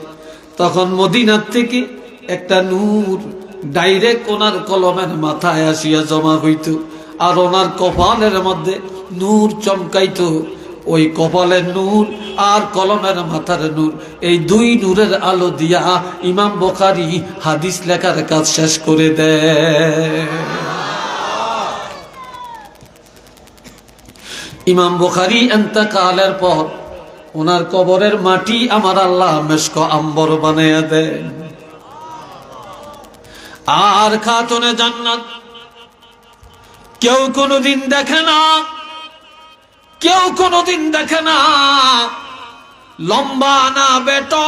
তখন মদিনার থেকে একটা নূর ডাইরেক্ট ওনার কলমের মাথায় আসিয়া জমা হইত। আর ওনার কপালের মধ্যে নূর চমকাইতো। ওই কপালের নূর আর কলমের মাথার নূর, এই 2 নূরের আলো দিয়া ইমাম বুখারী হাদিস লেখার কাজ শেষ করে দেয়। ইমাম বুখারী ইন্তেকালের পর ওনার কবরের মাটি আমার আল্লাহ মেশকো আম্বর বানাইয়া দেন। আর খাতুনে জান্নাত কেউ কোনোদিন দেখে না, কেউ কোনোদিন দেখে না। লম্বা না বেটো,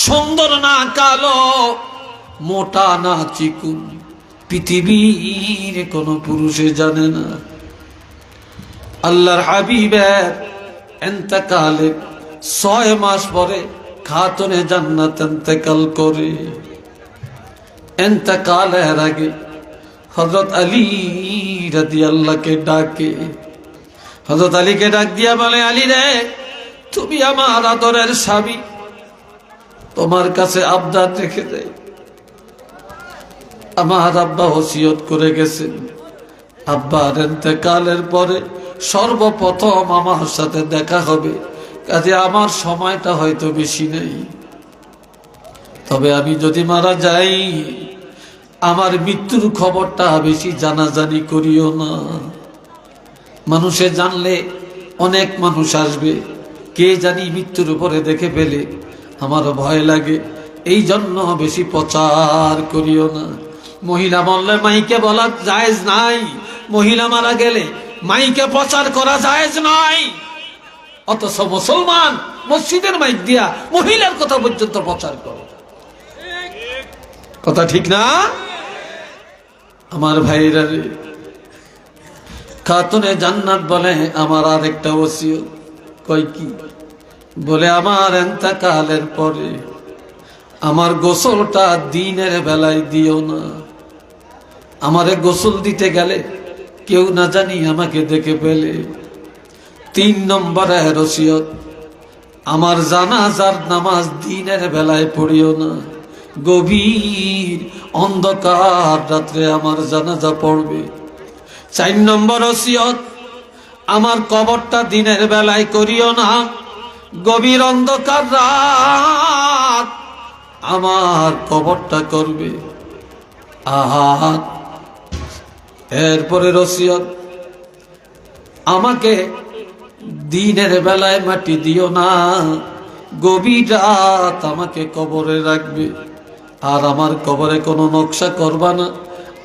সুন্দর না কালো, মোটা না চিকুন, পৃথিবীর কোন পুরুষে জানে না। আল্লাহর হাবিবের ইন্তেকালের 6 মাস পরে খাতুনে জান্নাত ইন্তেকাল করে। ইন্তেকালের আগে হযরত আলী রাদিয়াল্লাহকে ডাকে, হযরত আলীকে ডাক দিয়া বলে, আলী রে, তুমি আমার আদরের স্বামী, তোমার কাছে আবদার রেখে দেয়। আমার আব্বা ওসিয়ত করে গেছেন, আব্বার ইন্তেকালের পরে সর্বপ্রথম আমার সাথে দেখা হবে, কাজে আমার সময়টা হয়তো বেশি নেই। তবে আমি যদি মারা যাই, আমার মৃত্যুর খবরটা বেশি জানাজানি করিও না। মানুষে জানলে অনেক মানুষ আসবে, কে জানি মৃত্যুর উপরে দেখে ফেলে, আমার ভয় লাগে, এই জন্য বেশি প্রচার করিও না। মহিলা বললে মাইকে বলা জায়েজ নাই, মহিলা মারা গেলে মাইকে প্রচার করা জায়েজ নাই। অথচ মুসলমান মসজিদের মাইক দিয়া মহিলার কথা পর্যন্ত প্রচার করে। কথা ঠিক না? আমার ভাইরা রে, খাতুনে জান্নাত বলে আমার আরেকটা ওসিয়ত। কই কি? বলে আমার ইন্তেকালের পরে আমার গোসলটা দিনের বেলায় দিও না। আমারে গোসল দিতে গেলে কেউ না জানি আমাকে দেখে পেলে। 3 নম্বরে ওসিয়ত, আমার জানাজার নামাজ দিনের বেলায় পড়িও না, গভীর অন্ধকার রাত্রে আমার জানাজা পড়বে। 4 নম্বর ওসিয়ত, আমার কবরটা দিনের বেলায় করিও না, গভীর অন্ধকার রাত আমার কবরটা করবে। আর এরপরে ওসিয়ত, আমাকে দিনের বেলায় মাটি দিও না, গভীর রাত আমাকে কবরে রাখবে। আর আমার কবরে কোনো নকশা করবা না,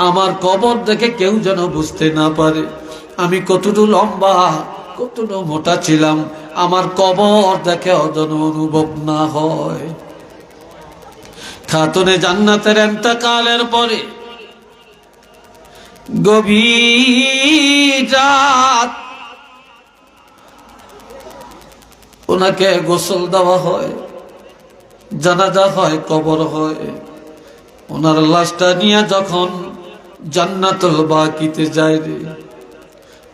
আমার কবর দেখে কেউ যেন বুঝতে না পারে আমি কতটুকু লম্বা কতটুকু মোটা ছিলাম, আমার কবর দেখে যেন অনুভব না হয়। খাতুনে জান্নাতের ইন্তেকালের পরে গভীর রাত ওনাকে গোসল দেওয়া হয়, জানাজা হয়, কবর হয়। ওনার লাশটা নিয়ে যখন জান্নাতুল বাকিতে যায় রে,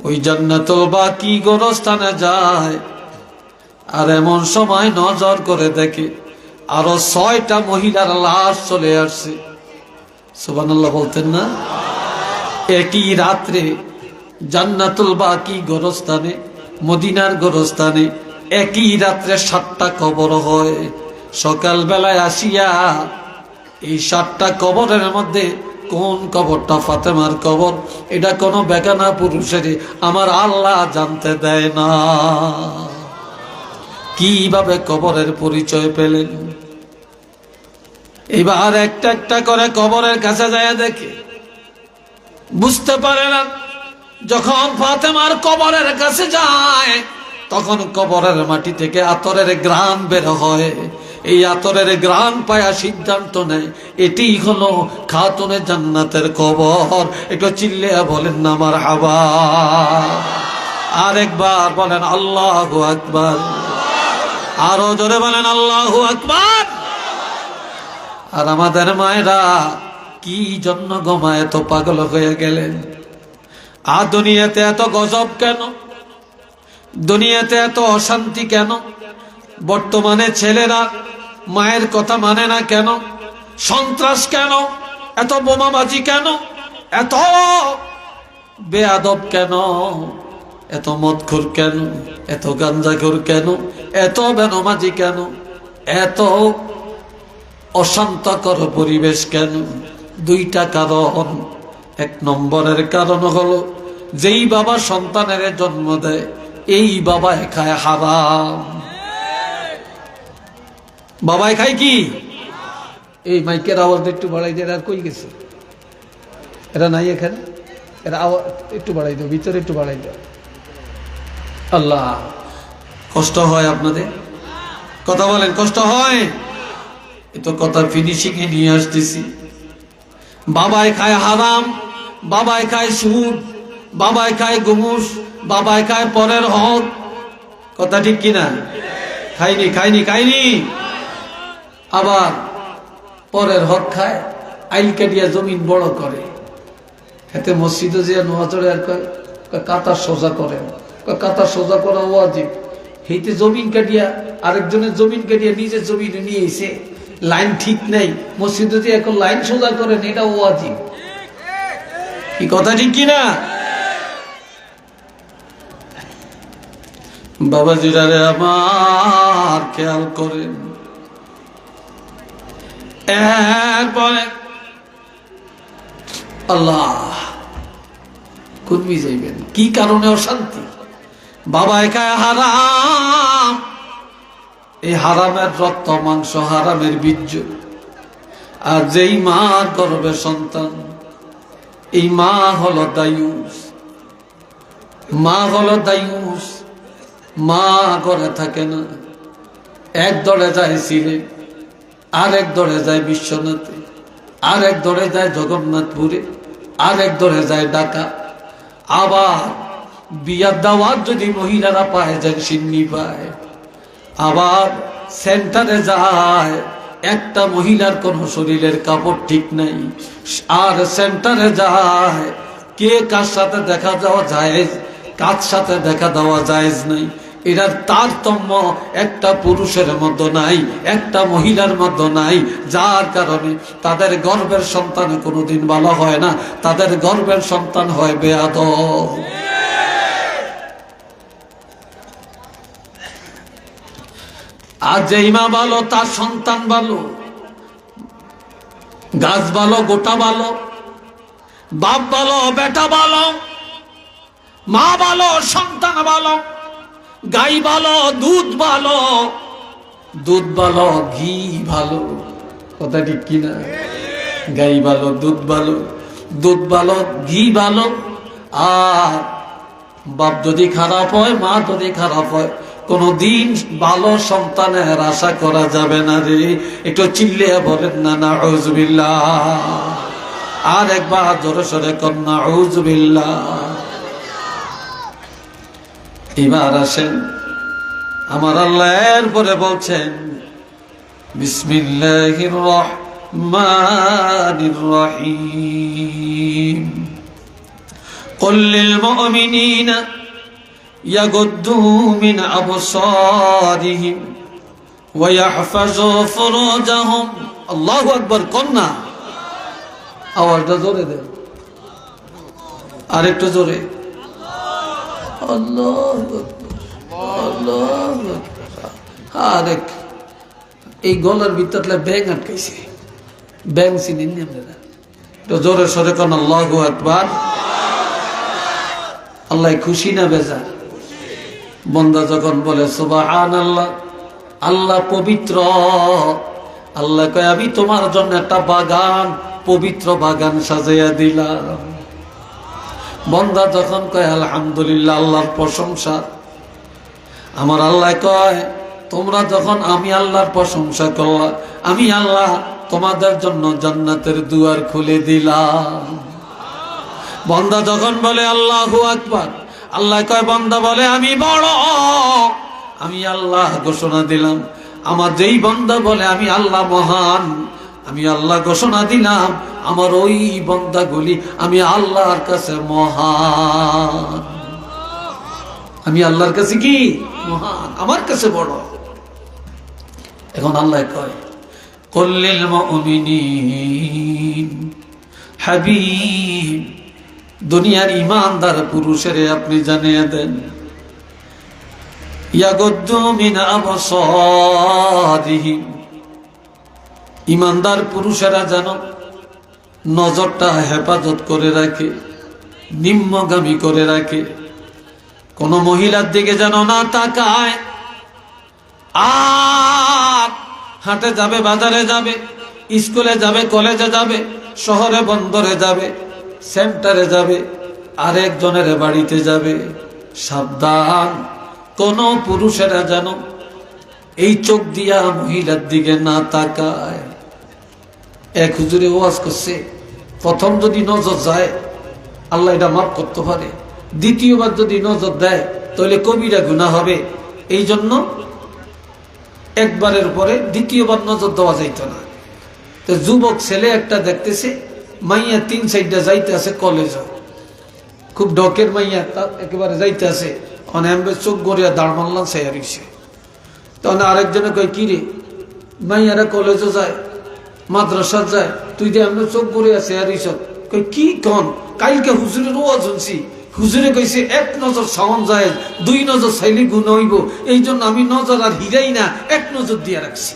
ওই জান্নাতুল বাকি গোরস্থানে যায়, আর এমন সময় নজর করে দেখে আরো 6টা মহিলার লাশ চলে আসছে। সুবহানাল্লাহ বলতেন না? একই রাত্রে জান্নাতুল বাকি গোরস্থানে, মদিনার গোরস্থানে একই রাত্রে 7টা কবর হয়। সকাল বেলায় আসিয়া এই 7টা কবরের মধ্যে কোন কবরটা ফাতেমার কবর এটা কোনো বেগানা পুরুষের আমার আল্লাহ জানতে দেয় না। কিভাবে কবরের পরিচয় পেলেন? এবার একটা একটা করে কবরের কাছে যায় দেখে, বুঝতে পারে না। যখন ফাতেমার কবরের কাছে যায় তখন কবরের মাটি থেকে আতরের ঘ্রাণ বের হয়। এই আতরের ঘ্রাণ পায়া সিদ্ধান্ত নেয় এটি হলো খাতুনে জান্নাতের কবর। একটু চিল্লিয়া বলেন না মারহাবা। আরেকবার বলেন আল্লাহু আকবার। আরো জোরে বলেন আল্লাহু আকবার। আর আমাদের মায়েরা কি জন্য গোমা এত পাগল হয়ে গেলেন? আর দুনিয়াতে এত গজব কেন? দুনিয়াতে এত অশান্তি কেন? বর্তমানে ছেলেরা মায়ের কথা মানে না কেন? সন্ত্রাস কেন? এত বোমাবাজি কেন? এত বেয়াদব কেন? এত মদখোর কেন? এত গাঞ্জাখোর কেন? এত বেনমাজি কেন? এত অশান্তকর পরিবেশ কেন? 2টা কারণ। 1 নম্বরের কারণ হলো যেই বাবা সন্তানের জন্ম দেয় এই বাবায় খায় হারাম। বাবায় খায় কি? এই মাইকের আওয়াজ একটু বাড়াই দিয়ে। এরা কই গেছে? এরা নাই এখানে? এরা আওয়াজ একটু বাড়াই দাও, ভিতরে একটু বাড়াই দাও। আল্লাহ, কষ্ট হয় আপনাদের? কথা বলেন, কষ্ট হয়? এ তো কথা ফিনিশিং এ নিয়ে আসতেছি। বাবায় খায় হারাম, বাবায় খায় সুদ, বাবায় খায় ঘুষ, বাবায় খায় পরের হক। কথা ঠিক কিনা? খাইনি খাইনি খাইনি। আবার পরের হক খায়, আইল কাটিয়া জমিন বড় করে। এতে মসজিদে যে নোয়াচড়ে আর কাতার সোজা করেন, কাতার সোজা করা ওয়াজিব। হেইতে জমিন কাটিয়া আরেকজনের জমিন কাটিয়া নিজের জমিনে নিয়ে এসে লাইন ঠিক নেই, মসজিদে যে এখন লাইন সোজা করেন, এটা ওয়াজিব। কি কথা ঠিক কিনা? বাবাজিরা রে আমার, খেয়াল করেন। এরপরে আল্লাহ কুরবি যাইবেন কি কারণে? অশান্তি। বাবায় খায় হারাম, এই হারামের রক্ত মাংস, হারামের বীর্য। আর যেই মা গর্ভে সন্তান, এই মা হলো দায়ুস। মা হলো দায়ুস। মা ঘরে থাকে না, এক দলে যায় সিলেট, আরেক দলে যায় বিশ্বনাথে, আরেক দলে যায় জগন্নাথপুরে, আরেক দলে যায় ঢাকা। আবার বিয়ার দাওয়াত যদি মহিলারা পায় যায়, সিন্নি পায়। আবার সেন্টারে যায়, একটা মহিলার কোনো শরীরের কাপড় ঠিক নাই, আর সেন্টারে যায় কে কার সাথে দেখা যাওয়া জায়েজ, কার সাথে দেখা দেওয়া জায়েজ নাই। এটার তারতম্য একটা পুরুষের মধ্যে নাই, একটা মহিলার মধ্যে নাই, যার কারণে তাদের গর্ভের সন্তান কোনোদিন ভালো হয় না, তাদের গর্ভের সন্তান হয় বেয়াদব। আর যেই মা ভালো তার সন্তান ভালো, গাছ ভালো, গোটা ভালো, বাপ ভালো, বেটা ভালো, মা ভালো, সন্তান ভালো, গাই ভালো, দুধ ভালো, দুধ ভালো, ঘি ভালো, কথা ঠিক কিনা? গাই ভালো, দুধ ভালো, দুধ ভালো, ঘি ভালো। আর বাপ যদি খারাপ হয়, মা যদি খারাপ হয়, কোনদিন ভালো সন্তানের আশা করা যাবে না রে। একটু চিল্লিয়ে বলেন না নাউযুবিল্লাহ। আর একবার জোরে সরে কর নাউযুবিল্লাহ। এবার আসেন, আমার আল্লাহ এরপরে বলছেন বিসমিল্লাহির রহমানির রহিম, কুল লিল মুমিনিনা ইয়াগুদ্দু মিন আবসারিহিম ওয়া ইয়াহফাযু ফুরুজাহুম। আল্লাহু আকবার। কন্যা আওয়াজটা জোরে দেন, আরেকটু জোরে। আরেক এই গলার ভিতরে ব্যাং আটকাইছে, ব্যাং চিনেন আপনারা? তো জোরে সরে কোন আল্লাহু আকবার। আল্লাহ খুশি না বেজা? বন্দা যখন বলে সুবহানাল্লাহ, আল্লাহ পবিত্র, আল্লাহ কয় আমি তোমার জন্য একটা বাগান, পবিত্র বাগান সাজাইয়া দিলাম। বন্দা যখন কয় আলহামদুলিল্লাহ, আল্লাহর প্রশংসা, আমার আল্লাহ কয় তোমরা যখন আমি আল্লাহর প্রশংসা করলাম, আমি আল্লাহ তোমাদের জন্য জান্নাতের দুয়ার খুলে দিলাম। বন্দা যখন বলে আল্লাহু আকবার, আল্লাহ কয় বন্দা বলে আমি বড়, আমি আল্লাহ ঘোষণা দিলাম। আমার যেই বন্দা বলে আমি আল্লাহ মহান, আমি আল্লাহ ঘোষণা দিলাম আমার ওই বন্দাগুলি আমি আল্লাহর কাছে মহান। আমি আল্লাহর কাছে কি মহান, আমার কাছে বড়। এখন আল্লাহ কয় কুল লিল মুমিনিন, হাবিব দুনিয়ার ইমানদার পুরুষের আপনি জানিয়ে দেন, ইয়াগুদ্দু মিন আবসারিহিম, ইমানদার পুরুষেরা যেন নজরটা হেফাজত করে রাখে, নিম্নগামী করে রাখে, কোন মহিলার দিকে যেন না তাকায়। আর হাটে যাবে, বাজারে যাবে, স্কুলে যাবে, কলেজে যাবে, শহরে বন্দরে যাবে, সেন্টারে যাবে, আরেকজনের বাড়িতে যাবে, সাবধান, কোন পুরুষেরা যেন এই চোখ দিয়া মহিলার দিকে না তাকায়। এক হুজুরে ওয়াজ করছে, প্রথম যদি নজর যায় আল্লাহ এটা মাফ করতে পারে, দ্বিতীয়বার যদি নজর দেয় তাহলে কবিরা গুনাহ হবে। এই জন্য একবারের পরে দ্বিতীয়বার নজর দেওয়া যাইত না। তো যুবক ছেলে একটা দেখতেছে, মাইয়া 3 সাইডে যাইতে আছে কলেজ, খুব ডকের মাইয়া, একেবারে যাইতে আছে, অনেক চোখ গড়িয়া দাঁড় মারলাম সেয়ারিছে। তখন আরেকজনে কয় কি রে, মাইয়ারা কলেজও যায়, মাদ্রাসা যায়, তুই যে এমন চোখ গড়িয়া সেয়ারিছ, কই কি কন? কালকে হুজুরের ওয়াজ শুনছি, হুজুরে কইছে 1 নজর সাওন যায়, 2 নজর চাইলে গুনাহ হইব, এই জন্য আমি নজর আর হিরাই না, 1 নজর দিয়া রাখছি।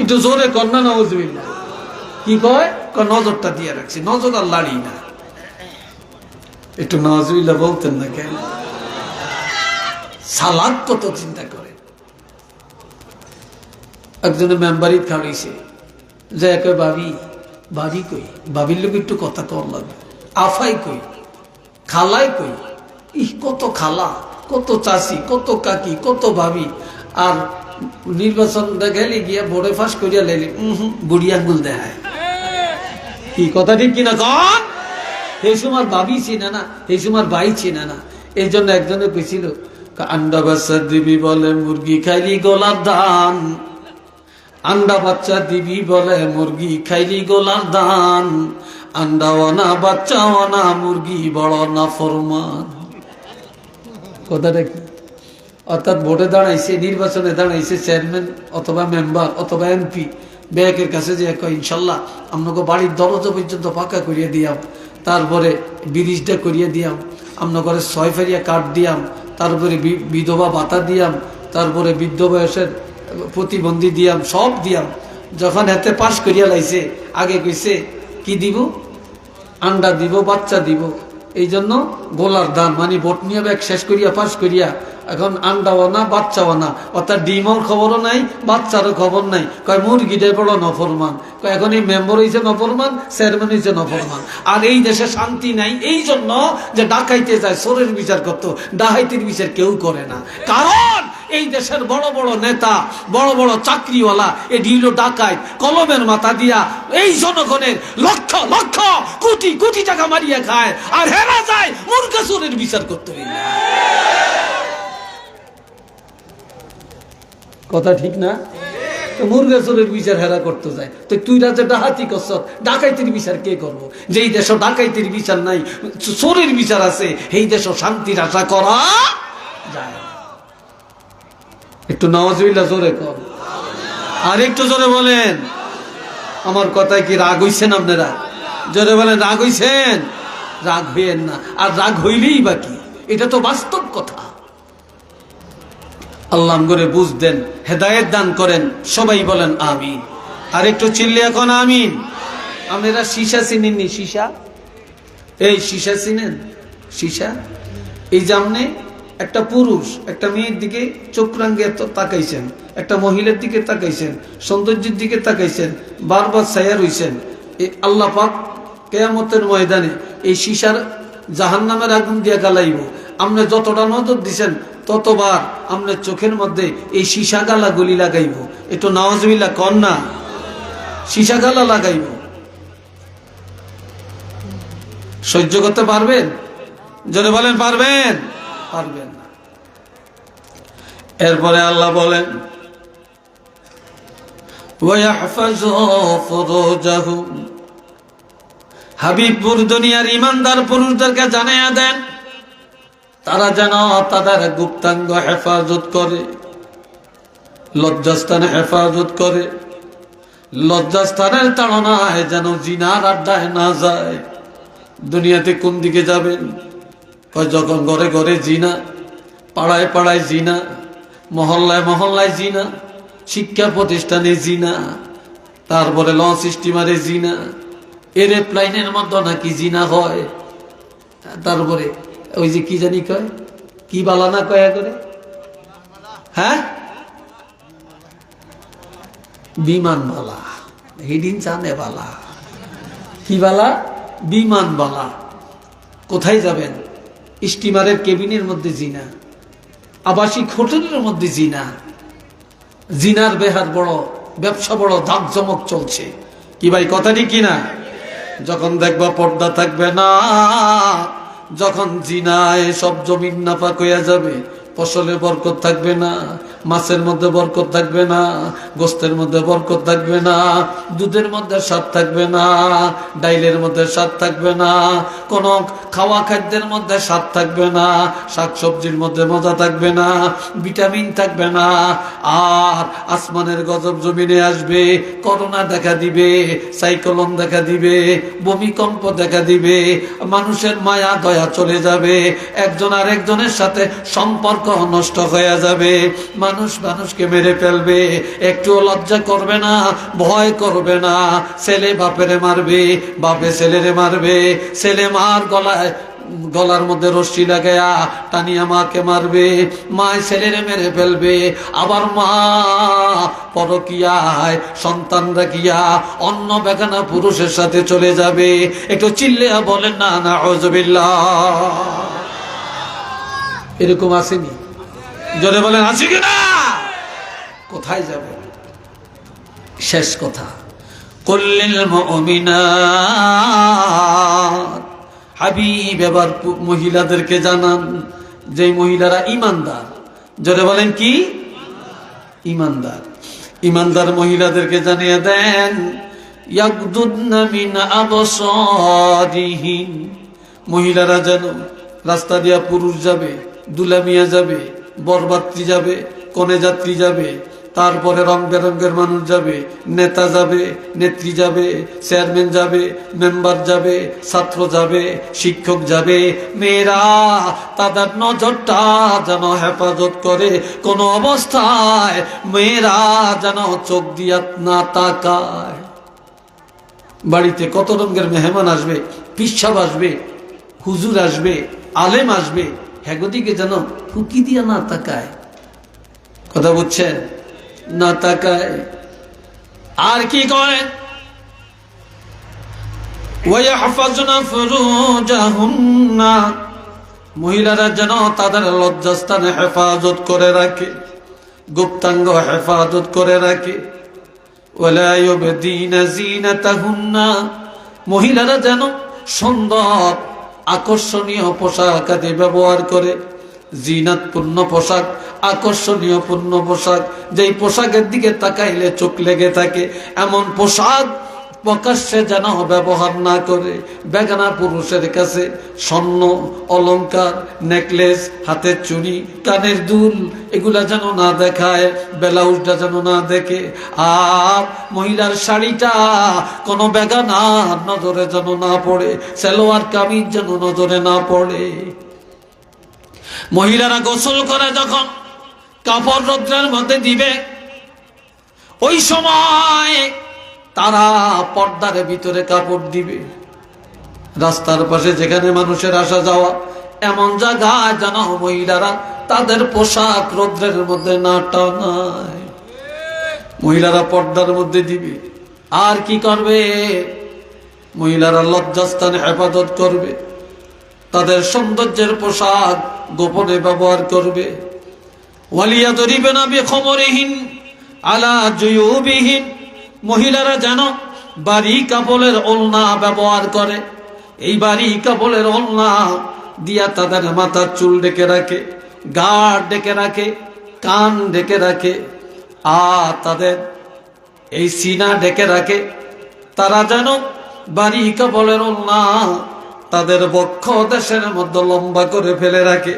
একটু জোরে কর না নাউযুবিল্লাহ। কি কয়? নজরটা দিয়া রাখছি, নজর আর লাড়ি না। একটু নাউযুবিল্লাহ বলতেন না কেন? সালাদ কত চিন্তা করে। একজনের মেম্বারিত খাওয়াইছে, যে কয় ভাবি, ভাবি কই, ভাবির লোক একটু কথা কর লাগবে, আফাই কই, খালাই কই, কত খালা, কত চাষি, কত কাকি, কত ভাবি। আর নির্বাচন গেলে গিয়া বোর্ডে ফাঁস করিয়া লেলি বুড়ি আঙ্গুল দেখায়। কি কথা ঠিক কিনা কন? এই সময় ভাবি চিনে না, এই সময় ভাই চিনে না। এই জন্য একজনে কইছিল, আন্ডা বাচ্চা দিবি বলে মুরগি খাইলি গলার ধান, আন্ডা বাচ্চা দিবি বলে মুরগি খাইলি গোলার দান, আন্ডাওয়ানা বাচ্চাওয়ানা মুরগি বড় না ফরমান। কথাটা কি? অর্থাৎ ভোটে দাঁড়াইছে, নির্বাচনে দাঁড়াইছে চেয়ারম্যান অথবা মেম্বার অথবা এমপি, ব্যাংকের কাছে যে ইনশাল্লাহ আপনাকে বাড়ির দরজা পর্যন্ত পাকা করিয়ে দিয়াম, তারপরে ব্রিজটা করিয়ে দিয়াম, আপনার 6 ফেরিয়া কার্ড দিয়াম, তারপরে বিধবা ভাতা দিয়াম, তারপরে বৃদ্ধ বয়সের প্রতিবন্ধী দিয়াম, সব দিয়াম। যখন হাতে পাশ করিয়া লাইছে, আগে কইছে কি দিব? আন্ডা দিব, বাচ্চা দিব। এই জন্য গোলার দান মানে ভোট নিয়ে ব্যাগ শেষ করিয়া পাশ করিয়া এখন আন্ডাও না বাচ্চাও না, অর্থাৎ ডিমর খবরও নাই, বাচ্চারও খবর নাই। কয় মুরগিটাই বড় নফরমান। কয় এখন এই মেম্বার হয়েছে নফরমান, চেয়ারম্যান হয়েছে নফরমান। আর এই দেশে শান্তি নাই, এই জন্য যে ডাকাইতে যায় চোরের বিচার করতো, ডাকাইতির বিচার কেউ করে না। কারণ এই দেশের বড় বড় নেতা, বড় বড় চাকরিওয়ালা এ ঢিলো ডাকায় কলমের মাথা দিয়া এই জনগণের লক্ষ লক্ষ কোটি কোটি টাকা মারিয়া খায়, আর হেরা যায় মুরগা চোরের বিচার করতে হইলে। কথা ঠিক না? তো মুরগা চোরের বিচার হেরা করতে যায়, তো তুই রাজা ডাহাতি করছ, ডাকাইতির বিচার কে করবো? যেই দেশ ডাকাইতির বিচার নাই, চোরের বিচার আছে, এই দেশ শান্তির আশা করা যায়। একটু নাওয়াজুবিল্লাহ জোরে কর, আর একটু জোরে বলেন। আমার কথায় কি রাগ হইছেন আপনারা? জোরে বলেন, রাগ হইছেন? রাগ হইয়েন না, আর রাগ হইলেই বাকি, এটা তো বাস্তব কথা। আল্লাহ করে বুঝ দেন, হেদায়েত দান করেন, সবাই বলেন আমিন। আর একটু চিল্লে এখন আমিন। আপনারা সীসা চিনেননি? সীসা, এই সীসা চিনেন? সীসা, এই যে আপনি একটা পুরুষ একটা মেয়ের দিকে চোখ রাঙ্গে তাকাইছেন, একটা মহিলার দিকে তাকাইছেন, সৌন্দর্যের দিকে তাকাইছেন, বারবার ছায়া রইছেন, এই আল্লাহ পাক কিয়ামতের ময়দানে এই সীসার জাহান্নামের আগুন দিয়া গালাইব। আপনি যতটা নজর দিছেন ততবার আপনার চোখের মধ্যে এই সীসা গালা গুলি লাগাইব। একটু নাওয়াজুবিল্লাহ কর না, সীসা গালা লাগাইব। সহ্য করতে পারবেন? যদি বলেন পারবেন? পারবেন না। এরপরে আল্লাহ বলেন হাবিবপুর দুনিয়ার ইমানদার পুরুষদেরকে জানিয়ে দেন, তারা যেন তাদের গুপ্তাঙ্গ হেফাজত করে, লজ্জাস্থানে হেফাজত করে, লজ্জাস্থানের তাড়নায় যেন জিনার আড্ডায় না যায়। দুনিয়াতে কোন দিকে যাবেন? যখন ঘরে ঘরে জিনা, পাড়ায় পাড়ায় জিনা, মহল্লায় মহল্লায় জিনা, শিক্ষা প্রতিষ্ঠানে জিনা, তারপরে লঞ্চ স্টিমারে জিনা, এরোপ্লেনের মধ্যে নাকি জিনা হয়, তারপরে ওই যে কি জানি কয়, কি বালা না কয়া করে, হ্যাঁ বিমান বালা, হিডিন চানে বালা, কি বালা? বিমান বালা। কোথায় যাবেন? স্টিমারের কেবিনের মধ্যে জিনা, আবাসিক হোটেলের মধ্যে জিনা, জিনার বেহার বড় ব্যবসা, বড় ধাকজমক চলছে। কি ভাই কথাটি কিনা? যখন দেখবা পর্দা থাকবে না, যখন জিনায় সব জমিন নাপাক হইয়া যাবে, ফসলে বরকত থাকবে না, মাছের মধ্যে বরকত থাকবে না, গোস্তের মধ্যে বরকত থাকবে না, দুধের মধ্যে স্বাদ থাকবে না, ডাইলের মধ্যে স্বাদ থাকবে না, কোন খাওয়া খাদ্যের মধ্যে স্বাদ থাকবে না, শাকসবজির মধ্যে মজা থাকবে না, ভিটামিন থাকবে না। আর আসমানের গজব জমিনে আসবে, করোনা দেখা দিবে, সাইক্লোন দেখা দিবে, ভূমিকম্প দেখা দিবে, মানুষের মায়া দয়া চলে যাবে, একজন আর একজনের সাথে সম্পর্ক নষ্ট হয়ে যাবে, মানুষ মানুষকে মেরে ফেলবে, একটু লজ্জা করবে না, ভয় করবে না। ছেলে বাপেরে মারবে, বাপে ছেলেরে মারবে, ছেলে মার গলার মধ্যে রশ্মি লাগায়া টানিয়া মাকে মারবে, মায় ছেলেরে মেরে ফেলবে, আবার মা পরকিয়ায় সন্তানরা কিয়া অন্য বেগানা পুরুষের সাথে চলে যাবে। একটু চিল্লিয়া বলেন না নাউযুবিল্লাহ। এরকম আসেনি? জোরে বলেন আছে কিনা? কোথায় যাবে? শেষ কথা, কুল্লিল মুমিনাত, হাবিব এবার মহিলাদেরকে জানান, যে মহিলারা ইমানদার। জোরে বলেন কি? ইমানদার। ইমানদার মহিলাদেরকে জানিয়ে দেন, ইয়াগদুদনা মিন আবসারিহিন, মহিলারা যেন রাস্তা দিয়া পুরুষ যাবে, দুলামিয়া যাবে, বরযাত্রী যাবে, কনে যাত্রী যাবে, তারপরে রং বেরঙ্গের মানুষ যাবে, নেতা যাবে, নেত্রী যাবে, চেয়ারম্যান যাবে, মেম্বার যাবে, ছাত্র যাবে, শিক্ষক যাবে, মেয়েরা তাদের নজরটা যেন হেফাজত করে, কোন অবস্থায় মেয়েরা যেন চোখ দিয়া না তাকায়। বাড়িতে কত রঙের মেহমান আসবে, পিসাব আসবে, হুজুর আসবে, আলেম আসবে, হেগদিকে যেন ফুকি দিয়া না তাকায়। কথা বুঝছেন? না তাকায়। আর কি করে? ওয়াহফাজনা ফুরুজাহুন্না, মহিলারা যেন তাদের লজ্জাস্থানে হেফাজত করে রাখে, গুপ্তাঙ্গ হেফাজত করে রাখে। ওয়ালা ইউবদিনা যিনাতাহুন্না, মহিলারা যেন সুন্দর আকর্ষণীয় পোশাক আদি ব্যবহার করে। জিনাতপূর্ণ পোশাক, আকর্ষণীয় পূর্ণ পোশাক, যেই পোশাকের দিকে তাকাইলে চোখ লেগে থাকে, এমন পোশাক প্রকাশ্যে যেন ব্যবহার না করে। বেগানা পুরুষের কাছে স্বর্ণ অলংকার, নেকলেস, হাতের চুড়ি, কানের দুল, এগুলা যেন না দেখায়, ব্লাউজটা যেন না দেখে। আর মহিলার শাড়িটা কোনো বেগানার নজরে যেন না পড়ে, সালোয়ার কামিজ যেন নজরে না পড়ে। মহিলারা গোসল করে যখন কাপড় রৌদ্রের মধ্যে দিবে, ওই সময় তারা পর্দার ভিতরে কাপড় দিবে। রাস্তার পাশে যেখানে মানুষের আসা যাওয়া, এমন জায়গায় যেন মহিলারা তাদের পোশাক রৌদ্রের মধ্যে না টানায়। মহিলারা পর্দার মধ্যে দিবে। আর কি করবে? মহিলারা লজ্জাস্থানে হেফাজত করবে, তাদের সৌন্দর্যের পোশাক গোপনে ব্যবহার করবে। ওয়ালিয়াদরিবনা বিখমরিহিন আলা জুয়ুবিহিন, মহিলারা যেন বাড়ি কাপড়ের ওড়না ব্যবহার করে। এই বাড়ি কাপড়ের ওড়না দিয়া তাদের মাথার চুল ঢেকে রাখে, গাড় ঢেকে রাখে, কান ঢেকে রাখে, আর তাদের এই সিনা ঢেকে রাখে। তারা যেন বাড়ি কাপড়ের ওড়না তাদের বক্ষ দেশের মধ্যে লম্বা করে ফেলে রাখে,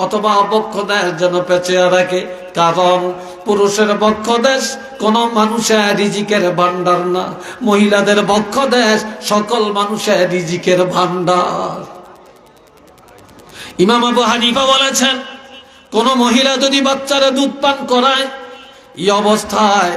অথবা বক্ষ দেশ যেন পেঁচিয়ে রাখে। কারণ পুরুষের বক্ষ দেশ কোন মানুষের রিজিকের ভান্ডার না, মহিলাদের বক্ষ দেশ সকল মানুষের রিজিকের ভান্ডার। ইমাম আবু হানিফা বলেছেন, কোন মহিলা যদি বাচ্চারা দুধ পান করায়, এই অবস্থায়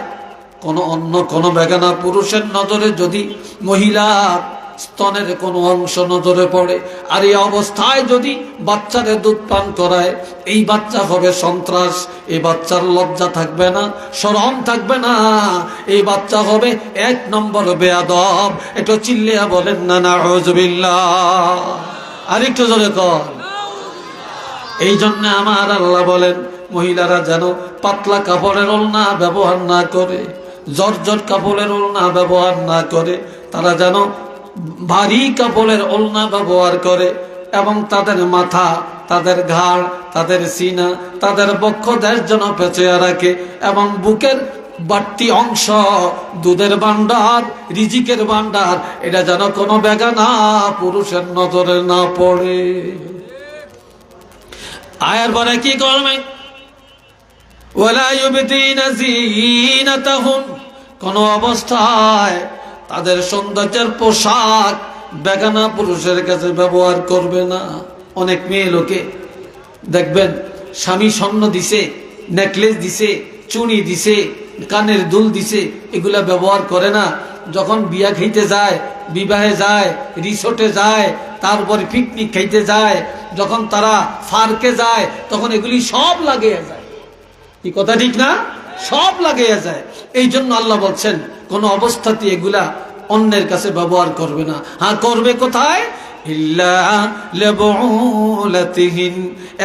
অন্য কোন বেগানা পুরুষের নজরে যদি মহিলার স্তনের কোনো অংশ নজরে পড়ে, আর এই অবস্থায় যদি বাচ্চাদের দুধ পান করায়, এই বাচ্চা হবে সন্ত্রাস। এই বাচ্চার লজ্জা থাকবে না, শরম থাকবে না, এই বাচ্চা হবে 1 নম্বর বেয়াদব। একটু চিল্লিয়া বলেন না নাউযুবিল্লাহ। আর একটু জোরে কর। এই জন্য আমার আল্লাহ বলেন, মহিলারা যেন পাতলা কাপড়ের ওড়না ব্যবহার না করে, জর্জর কাপড়ের ওড়না ব্যবহার না করে, তারা যেন ভারী কাপড়ের ওড়না ব্যবহার করে, এবং তাদের মাথা, তাদের ঘাড়, তাদের সিনা, তাদের বক্ষ দেশ যেন পেঁচিয়ে রাখে, এবং বুকের বাড়তি অংশ, দুধের ভান্ডার, রিজিকের ভান্ডার, এটা যেন কোনো বেগানা পুরুষের নজরে না পড়ে। আয়ার পরে কি করবে? ওয়ালা ইউবদিনা যিনাতাহুন, কোন অবস্থায় তাদের সৌন্দর্যের পোশাক বেগানা পুরুষের কাছে ব্যবহার করবে না। অনেক মেয়ে লোকে দেখবেন স্বামী স্বর্ণ দিছে, নেকলেস দিছে, চুড়ি দিছে, কানের দুল দিছে, এগুলা ব্যবহার করে না। যখন বিয়া খাইতে যায়, বিবাহে যায়, রিসোর্টে যায়, তারপরে পিকনিক খাইতে যায়, যখন তারা পার্কে যায়, তখন এগুলি সব লাগিয়ে যায়। কি কথা ঠিক না? সব লাগিয়ে যায়। এই জন্য আল্লাহ বলছেন, কোন অবস্থাতে এগুলা অন্যের কাছে ব্যবহার করবে না। হ্যাঁ, করবে কোথায়? ইল্লা লিবুলাতিহিন,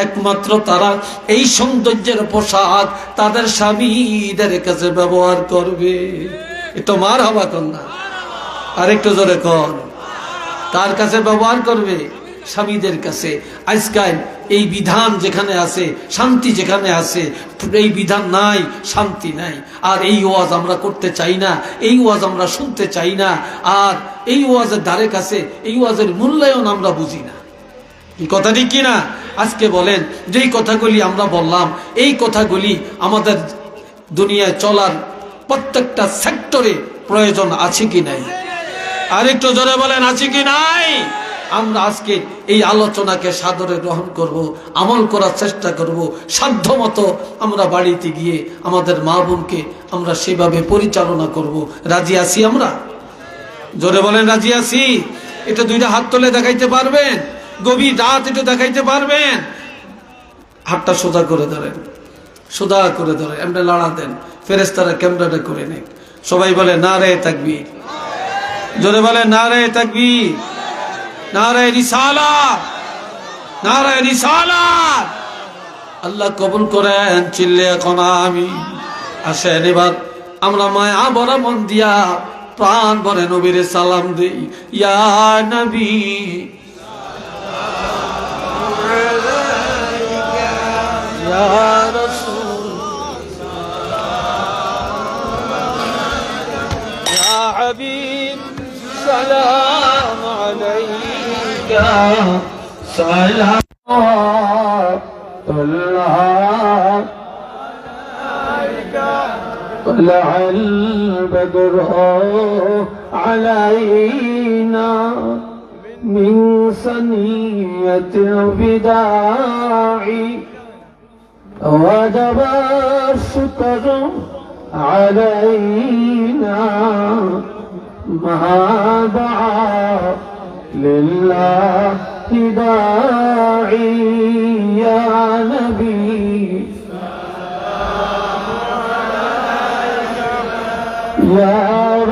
একমাত্র তারা এই সৌন্দর্যের পোশাক তাদের স্বামীদের কাছে ব্যবহার করবে। এটা মার হবা কন্যা, আরেকটু জোরে কর। কার কাছে ব্যবহার করবে? স্বামীদের কাছে। আজকাল এই বিধান যেখানে আছে, শান্তি যেখানে আছে, এই বিধান নাই, শান্তি নাই। আর এই ওয়াজ আমরা করতে চাই না, এই ওয়াজ আমরা শুনতে চাই না। আর এই ওয়াজের ধারে কাছে এই ওয়াজের মূল্যায়ন আমরা বুঝি না। এই কথা ঠিক কিনা? আজকে বলেন, যেই কথাগুলি আমরা বললাম, এই কথাগুলি আমাদের দুনিয়ায় চলার প্রত্যেকটা সেক্টরে প্রয়োজন আছে কি নাই? আর একটু জোরে বলেন, আছে কি নাই? আমরা আজকে এই আলোচনাকে সাদরে গ্রহণ করব, আমল করার চেষ্টা করব। সাধ্য মতো আমরা বাড়িতে গিয়ে আমাদের মা বোনকে আমরা সেভাবে পরিচালনা করব। রাজি আছি আমরা? জোরে বলেন, রাজি আছি? এটা দুইটা হাত তুলে দেখাইতে পারবেন? গভীর রাত একটু দেখাইতে পারবেন? হাতটা সোজা করে ধরেন, সোজা করে ধরেন, এমনি লড়া দেন, ফেরেশতারা ক্যামেরাটা করে নেন। সবাই বলে নারে তাকবীর। জোরে বলে নারে তাকবীর, নারে রিসালাত, নারে রিসালাত। আল্লাহ কবুল করেন, চিল্লে এখন আমি। আসেন এবার আমরা মায়া ভরা মন দিয়া প্রাণ ভরে নবীরে সালাম দেই। ইয়া নবী ইয়া রাসূল ইয়া হাবিব সালাম আলাইকা সালাতুল্লাহ طلع البدر علينا من ثنية الوداع وجب الشكر علينا ما دعا لله داعي يا نبي يا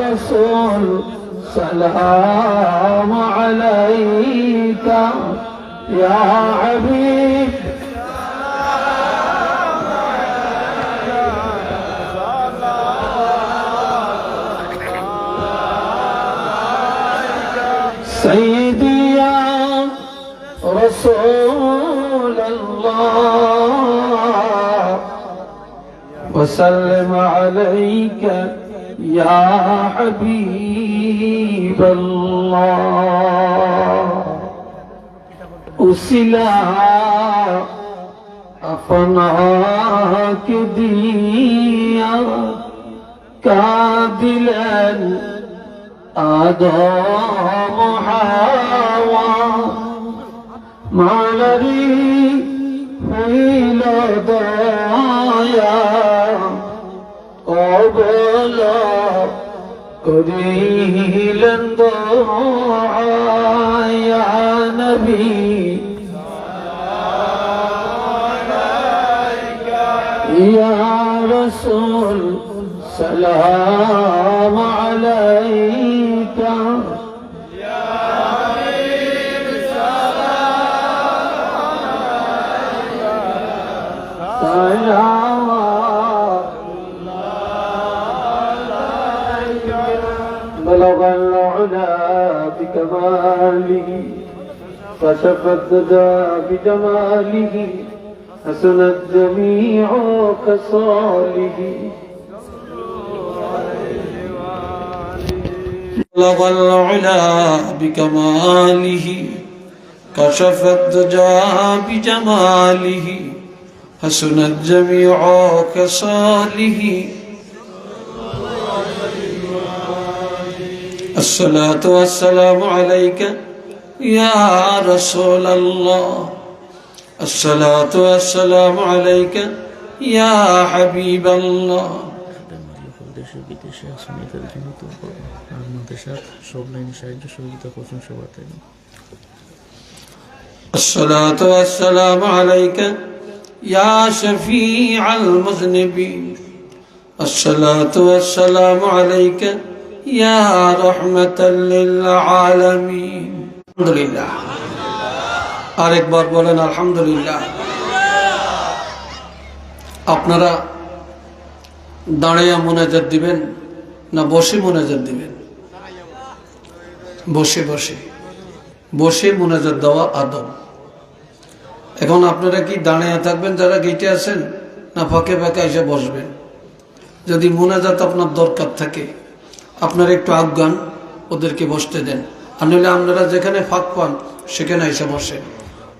رسول سلام عليك يا حبيب سيدي يا رسول الله وسلم عليك يا حبيب الله أسلا أفناك ديا كادلا آدم حوا مالري إلى دايا قبلا قليلا ضاعا يا نبي يا رسول سلام عليك يا حبيب سلام بلغ العلا بكماله كشف الدجى بجماله حسنت جميع خصاله بلغ العلا بكماله كشف الدجى بجماله حسنت جميع خصاله الصلاة والسلام عليك يا رسول الله الصلاة والسلام عليك يا حبيب الله দেশে বিদেশে শ্রমিকদের জন্য তো আমাদের সাথে সব লাইনে সাহায্য সহযোগিতা করছেন সবার থেকে। الصلاة والسلام عليك يا شفيع المذنبين الصلاة والسلام عليك يا رحمة للعالمين الحمد لله আরেকবার বলেন আলহামদুলিল্লাহ। আপনারা দাঁড়িয়ে মোনাজাত দিবেন না বসে মোনাজাত দিবেন? বসে বসে বসে মুনাজাত দেওয়া আদব। এখন আপনারা কি দাঁড়িয়ে থাকবেন যারা গেটে আছেন, না ফাঁকে ফাঁকে এসে বসবেন? যদি মুনাজাত আপনার দরকার থাকে আপনারা একটু আজ্ঞান ওদেরকে বসতে দেন, আর নইলে আপনারা যেখানে ফাঁক পান সেখানে এসে বসেন,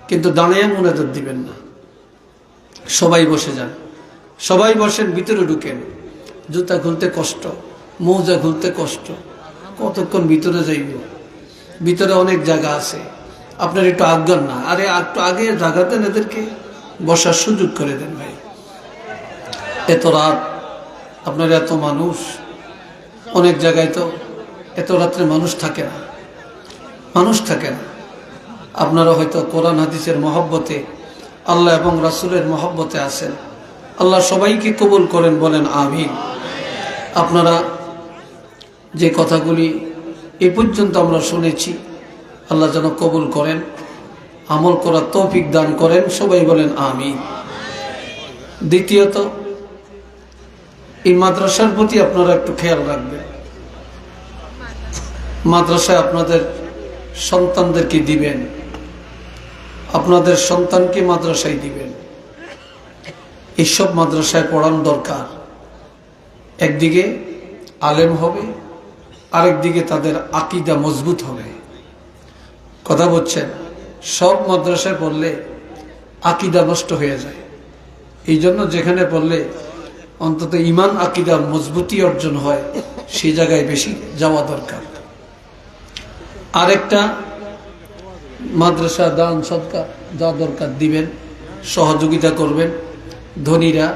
কিন্তু দাঁড়িয়ে মুনাজাত দিবেন না। সবাই বসে যান, সবাই বসেন, ভিতরে ঢুকেন। জুতা খুলতে কষ্ট, মোজা খুলতে কষ্ট, কতক্ষণ ভিতরে যাইব? ভিতরে অনেক জায়গা আছে, আপনার একটু আজ্ঞান না, আরে একটু আগে জায়গা দেন, এদেরকে বসার সুযোগ করে দেন ভাই। এত রাত, আপনার এত মানুষ, অনেক জায়গায় তো এত রাত্রে মানুষ থাকে না, মানুষ থাকে না। আপনারা হয়তো কোরআন হাদিসের মহব্বতে, আল্লাহ এবং রাসূলের মহব্বতে আছেন। আল্লাহ সবাইকে কবুল করেন, বলেন আমিন। আপনারা যে কথাগুলি এ পর্যন্ত আমরা শুনেছি, আল্লাহ যেন কবুল করেন, আমল করার তৌফিক দান করেন, সবাই বলেন আমিন। দ্বিতীয়ত, এই মাদ্রাসার প্রতি আপনারা একটু খেয়াল রাখবেন। মাদ্রাসায় আপনাদের সন্তানদেরকে দিবেন, আপনাদের সন্তানকে মাদ্রাসায় দিবেন। এইসব মাদ্রাসায় পড়ানো দরকার। একদিকে আলেম হবে, আরেকদিকে তাদের আকীদা মজবুত হবে। কথা বলছেন? সব মাদ্রাসায় পড়লে আকীদা নষ্ট হয়ে যায়। এই জন্য যেখানে পড়লে অন্তত ঈমান আকীদার মজবুতি অর্জন হয় সেই জায়গায় বেশি যাওয়া দরকার। আরেকটা, মাদ্রাসা দান সদকা যা দরকার দিবেন, সহযোগিতা করবেন। ধনীরা,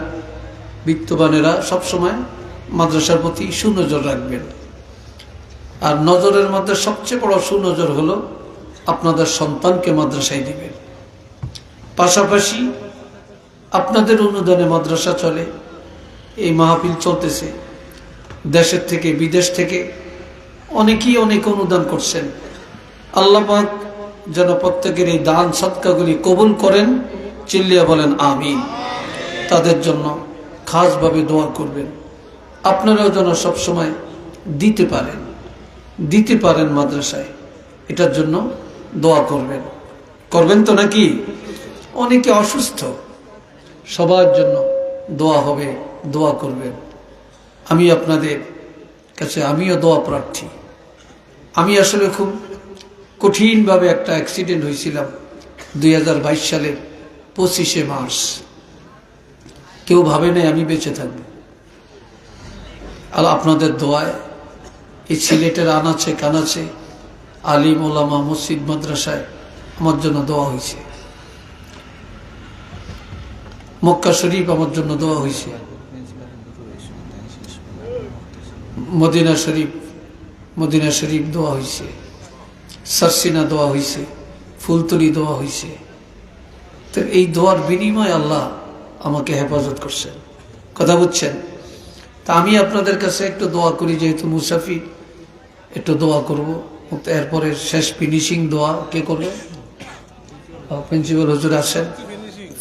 বিত্তবানেরা সবসময় মাদ্রাসার প্রতি সুনজর রাখবেন। আর নজরের মধ্যে সবচেয়ে বড় সুনজর হলো আপনাদের সন্তানকে মাদ্রাসায় দিবেন। পাশাপাশি আপনাদের অনুদানে মাদ্রাসা চলে, এই মাহফিল চলতেছে, দেশের থেকে বিদেশ থেকে অনেকেই অনেক অনুদান করছেন। আল্লাহ পাক যেন প্রত্যেকের এই দান সদকাগুলি কবুল করেন, চিল্লিয়া বলেন আমিন। তাদের জন্য খাসভাবে দোয়া করবেন। আপনারাও যেন সবসময় দিতে পারেন মাদ্রাসায়, এটার জন্য দোয়া করবেন। করবেন তো নাকি? অনেকে অসুস্থ, সবার জন্য দোয়া হবে, দোয়া করবেন। আমি আপনাদের কাছে আমিও দোয়া প্রার্থী। আমি আসলে খুব কঠিনভাবে একটা অ্যাক্সিডেন্ট হয়েছিলাম 2022 সালের 25শে মার্চ। কেউ ভাবে নাই আমি বেঁচে থাকবো। আর আপনাদের দোয়ায় এই সিলেটের আনাচে কানাচে আলিম ওলামা মসজিদ মাদ্রাসায় আমার জন্য দোয়া হয়েছে। মক্কা শরীফ আমার জন্য দোয়া হয়েছে, মদিনা শরীফ দোয়া হয়েছে, সারসিনা দোয়া হয়েছে, ফুলতলি দোয়া হয়েছে। তো এই দোয়ার বিনিময়ে আল্লাহ আমাকে হেফাজত করছেন। কথা বুঝছেন? তা আমি আপনাদের কাছে একটু দোয়া করি, যেহেতু মুসাফির একটু দোয়া করব। এরপরে শেষ ফিনিশিং দোয়া কে করবে? প্রিন্সিপাল হুজুর আসেন,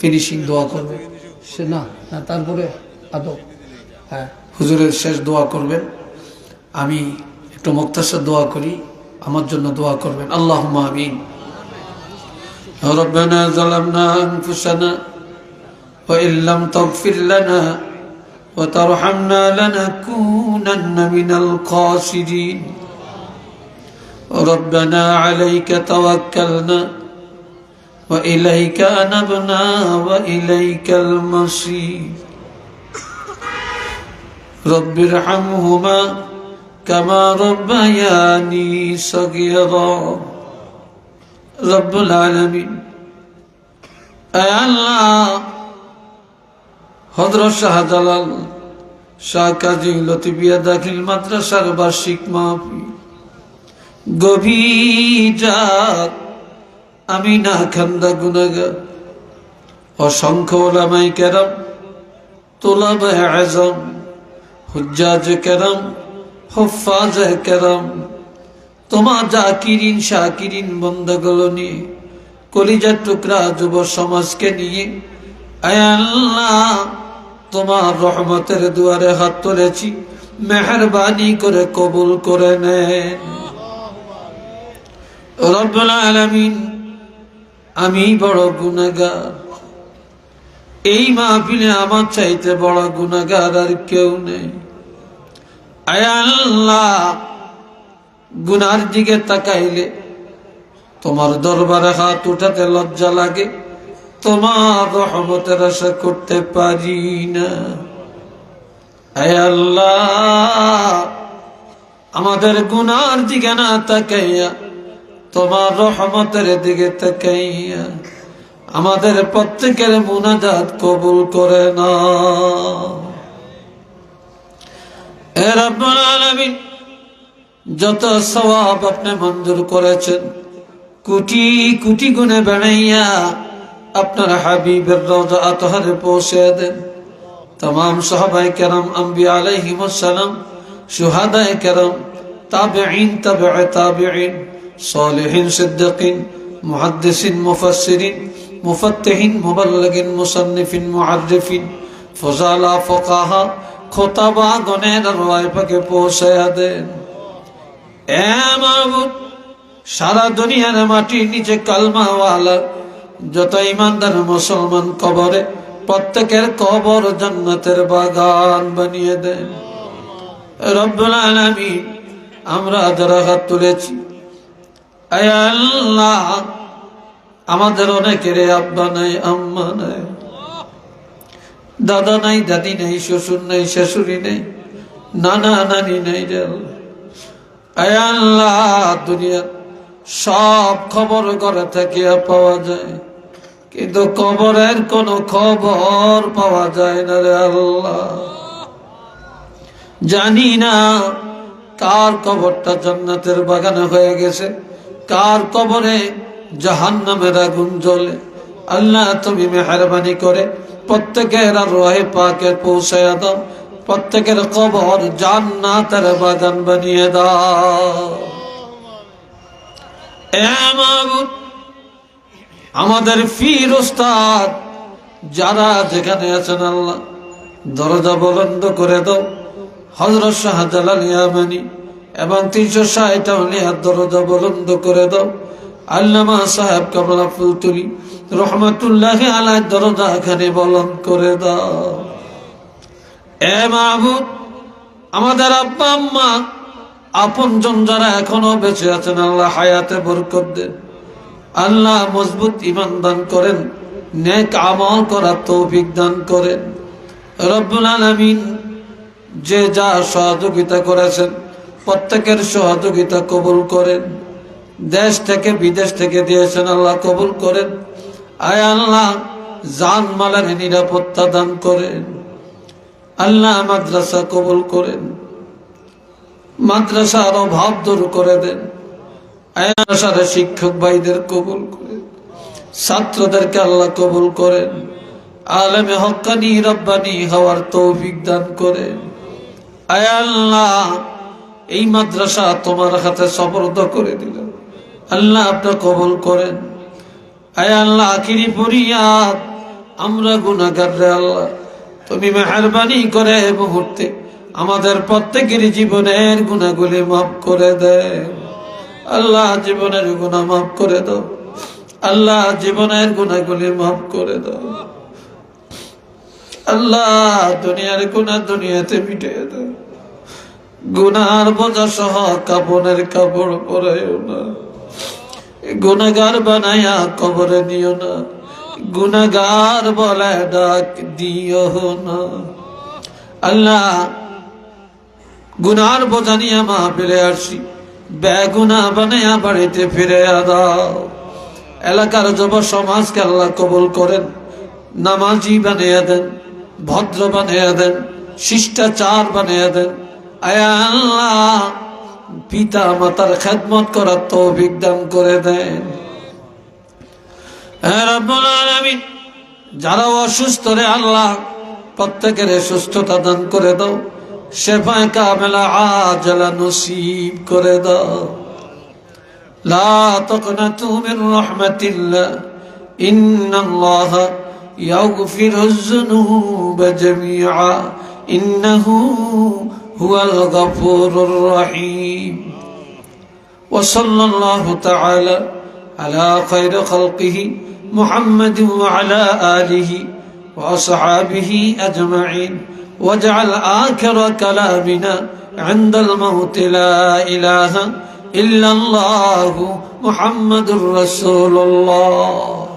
ফিনিশিং দোয়া করবে সে না, তারপরে আদব, হ্যাঁ হুজুরের শেষ দোয়া করবেন। আমি একটু মুক্তাসার দোয়া করি, আমার জন্য দোয়া করবেন। আল্লাহুম্মা আমিন। রব্বানা যালামনা আনফুসানা ওয়া ইল্লাম তাগফির লানা ওয়া তারহামনা লানাকুনান্না মিনাল খাসিরিন। রব্বানা আলাইকা তাওয়াক্কালনা ওয়া ইলাইকা আনাবনা ওয়া ইলাইকাল মাসির। রব্বিরহামহুমা কামা রব্বায়ানি সগীরা। রব্বুল আলামিন, আল্লাহ হযরত শাহজালাল শাহ কাজী লতিফিয়া দাখিল মাদ্রাসার বার্ষিক মাহফিল গভীর রাত, আমি না খান্দা গুনাহগার, অসংখ্য উলামায়ে কেরাম, তুলাবায়ে আযম, হুজ্জাজে কেরাম, হুফাজে কেরাম, তোমার জাকিরিন শাকিরিন বন্দাগুলো নিয়ে, কলিজার টুকরা যুব সমাজকে নিয়ে আয় আল্লাহ তোমার রহমতের দুয়ারে হাত তুলেছি, মেহেরবানি করে কবুল করে নেন। রব্বুল আলামিন, আমি বড় গুনাহগার। এই মাহফিলে আমার চাইতে বড় গুনাহগার আর কেউ নেই। আয় আল্লাহ, গুনার দিকে তাকাইলে তোমার দরবারে হাত উঠাতে লজ্জা লাগে, তোমার রহমতের আশা করতে পারি না। আয় আল্লাহ, আমাদের গুনার দিকে না তাকাইয়া তোমার রহমতের দিকে তাকাইয়া আমাদের প্রত্যেকের মুনাজাত কবুল করে না। হে রব্বুল আলামিন, যত সওয়াব আপনি মঞ্জুর করেছেন কোটি কোটি গুণে বাড়াইয়া আপনার হাবিবের রওজা আতহারে পৌঁছে দেন। तमाम সাহাবায়ে কেরাম, আম্বিয়া আলাইহিমুস সালাম, শুহাদায়ে কেরাম, তাবিঈন, তাবিঈ তাবিঈন, সালিহিন, সিদ্দিকিন, মুহাদ্দিসিন, মুফাসসিরিন, মুফাত্তিহিন, মুবাল্লিগিন, মুসান্নিফিন, মুআররিফিন, ফুজালা, ফুকাহা, খোতাবা গণের রওয়ায়ে পাকে পৌঁছায়া দেন। এ মাবুদ, সারা দুনিয়ার মাটির নিচে কালমাওয়ালা যত ইমানদার মুসলমান কবরে, প্রত্যেকের কবর জান্নাতের বাগান বানিয়ে দেন। রব্বুল আলামিন, আমরা যারা হাত তুলেছি, আয় আল্লাহ, আমাদের অনেকের আব্বা নাই, আম্মা নাই, দাদা নাই, দাদি নাই, শ্বশুর নাই, শাশুড়ি নেই, নানা নানি নাই। আয় আল্লাহ, দুনিয়ার সব খবর ঘরে থাকিয়া পাওয়া যায়, কিন্তু কবরের কোন খবর পাওয়া যায় না রে আল্লাহ। জানি না কার কবরটা জান্নাতের বাগানে হয়ে গেছে, কার কবরে জাহান্নামের আগুন জ্বলে। আল্লাহ, তুমি মেহেরবানি করে প্রত্যেকের রহে পাকে পৌঁছায়া দাও, প্রত্যেকের কবর জান্নাতের বাগান বানিয়ে দাও। এ মাবুদ, আমাদের পীর উস্তাদ যারা যেখানে আছেন আল্লাহ, দরজা বুলন্দ করে দাও। হযরত শাহজালাল ইয়ামানী এবং 360 আউলিয়ার দরজা বুলন্দ করে দাও। আল্লামা সাহেব কামলা ফুলতুলি রহমাতুল্লাহি আলাইহির দরজা এখানে বুলন্দ করে দাও। এ মাবুদ, আমাদের আব্বা আম্মা আপনজন যারা এখনো বেঁচে আছেন আল্লাহ, হায়াতে বরকত দেন। আল্লাহ, মজবুত ঈমান দান করেন, নেক আমল করার তৌফিক দান করেন। রব্বুল আলামিন, যে যা সহযোগিতা করেছেন প্রত্যেকের সহযোগিতা কবুল করেন। দেশ থেকে বিদেশ থেকে দিয়েছেন আল্লাহ, কবুল করেন। আয় আল্লাহ, জান মালের নিরাপত্তা দান করেন। আল্লাহ, মাদ্রাসা কবুল করেন, মাদ্রাসার অভাব দূর করে দেন। আয়াসার শিক্ষক ভাইদের কবুল করেন, ছাত্রদেরকে আল্লাহ কবুল করেন। আলেমে হক্কানি রব্বানি হওয়ার তৌফিক দান করেন। আয় আল্লাহ, এই মাদ্রাসা তোমার হাতে সুপর্দ করে দিল, আল্লাহ আপনি কবুল করেন। আয় আল্লাহ, আখিরি ফরিয়াদ, আমরা গুনাহগার রে আল্লাহ, তুমি মেহেরবানি করে এই মুহূর্তে আমাদের প্রত্যেকের জীবনের গুনাহগুলি মাফ করে দেন। আল্লাহ, জীবনের গুনাহ মাফ করে দাও। আল্লাহ, জীবনের গুনাহগুলি মাফ করে দাও। আল্লাহ, দুনিয়ার গুনাহ দুনিয়াতে মিটিয়ে দাও। গুনার বোঝা সহ কাপনের কাপড় পরাইও না, গুনাহগার বানায়া কবরে নিও না, গুনাহগার বলে ডাক দিও না। আল্লাহ, গুনার বোঝা নিয়ে মাহফিলে আসি, বেগুনা বানায়া বাড়িতে ফিরে দাও। এলাকার যুব সমাজকে আল্লাহ কবুল করেন, নামাজি বানিয়ে দেন, ভদ্র বানিয়ে দেন, শিষ্টাচার বানিয়ে দেন। আয় আল্লাহ, পিতা মাতার খেদমত করার তৌফিক দান করে দেন। হে রব্বুল আলামিন, যারা অসুস্থ রে আল্লাহ, প্রত্যেকের সুস্থতা দান করে দাও, শেফায়ে কামেলা আজলা নসিব করে দাও। লা তাকনাতু মির রাহমাতিল্লাহ, ইন্নাল্লাহা ইয়াগফিরুয যুনুবা জামিআ, ইন্নাহু হুয়াল গফুরুর রহিম। وصلى الله تعالى على خير خلقه محمد وعلى آله وأصحابه أجمعين واجعل آخر كلامنا عند الموت لا إله إلا الله محمد رسول الله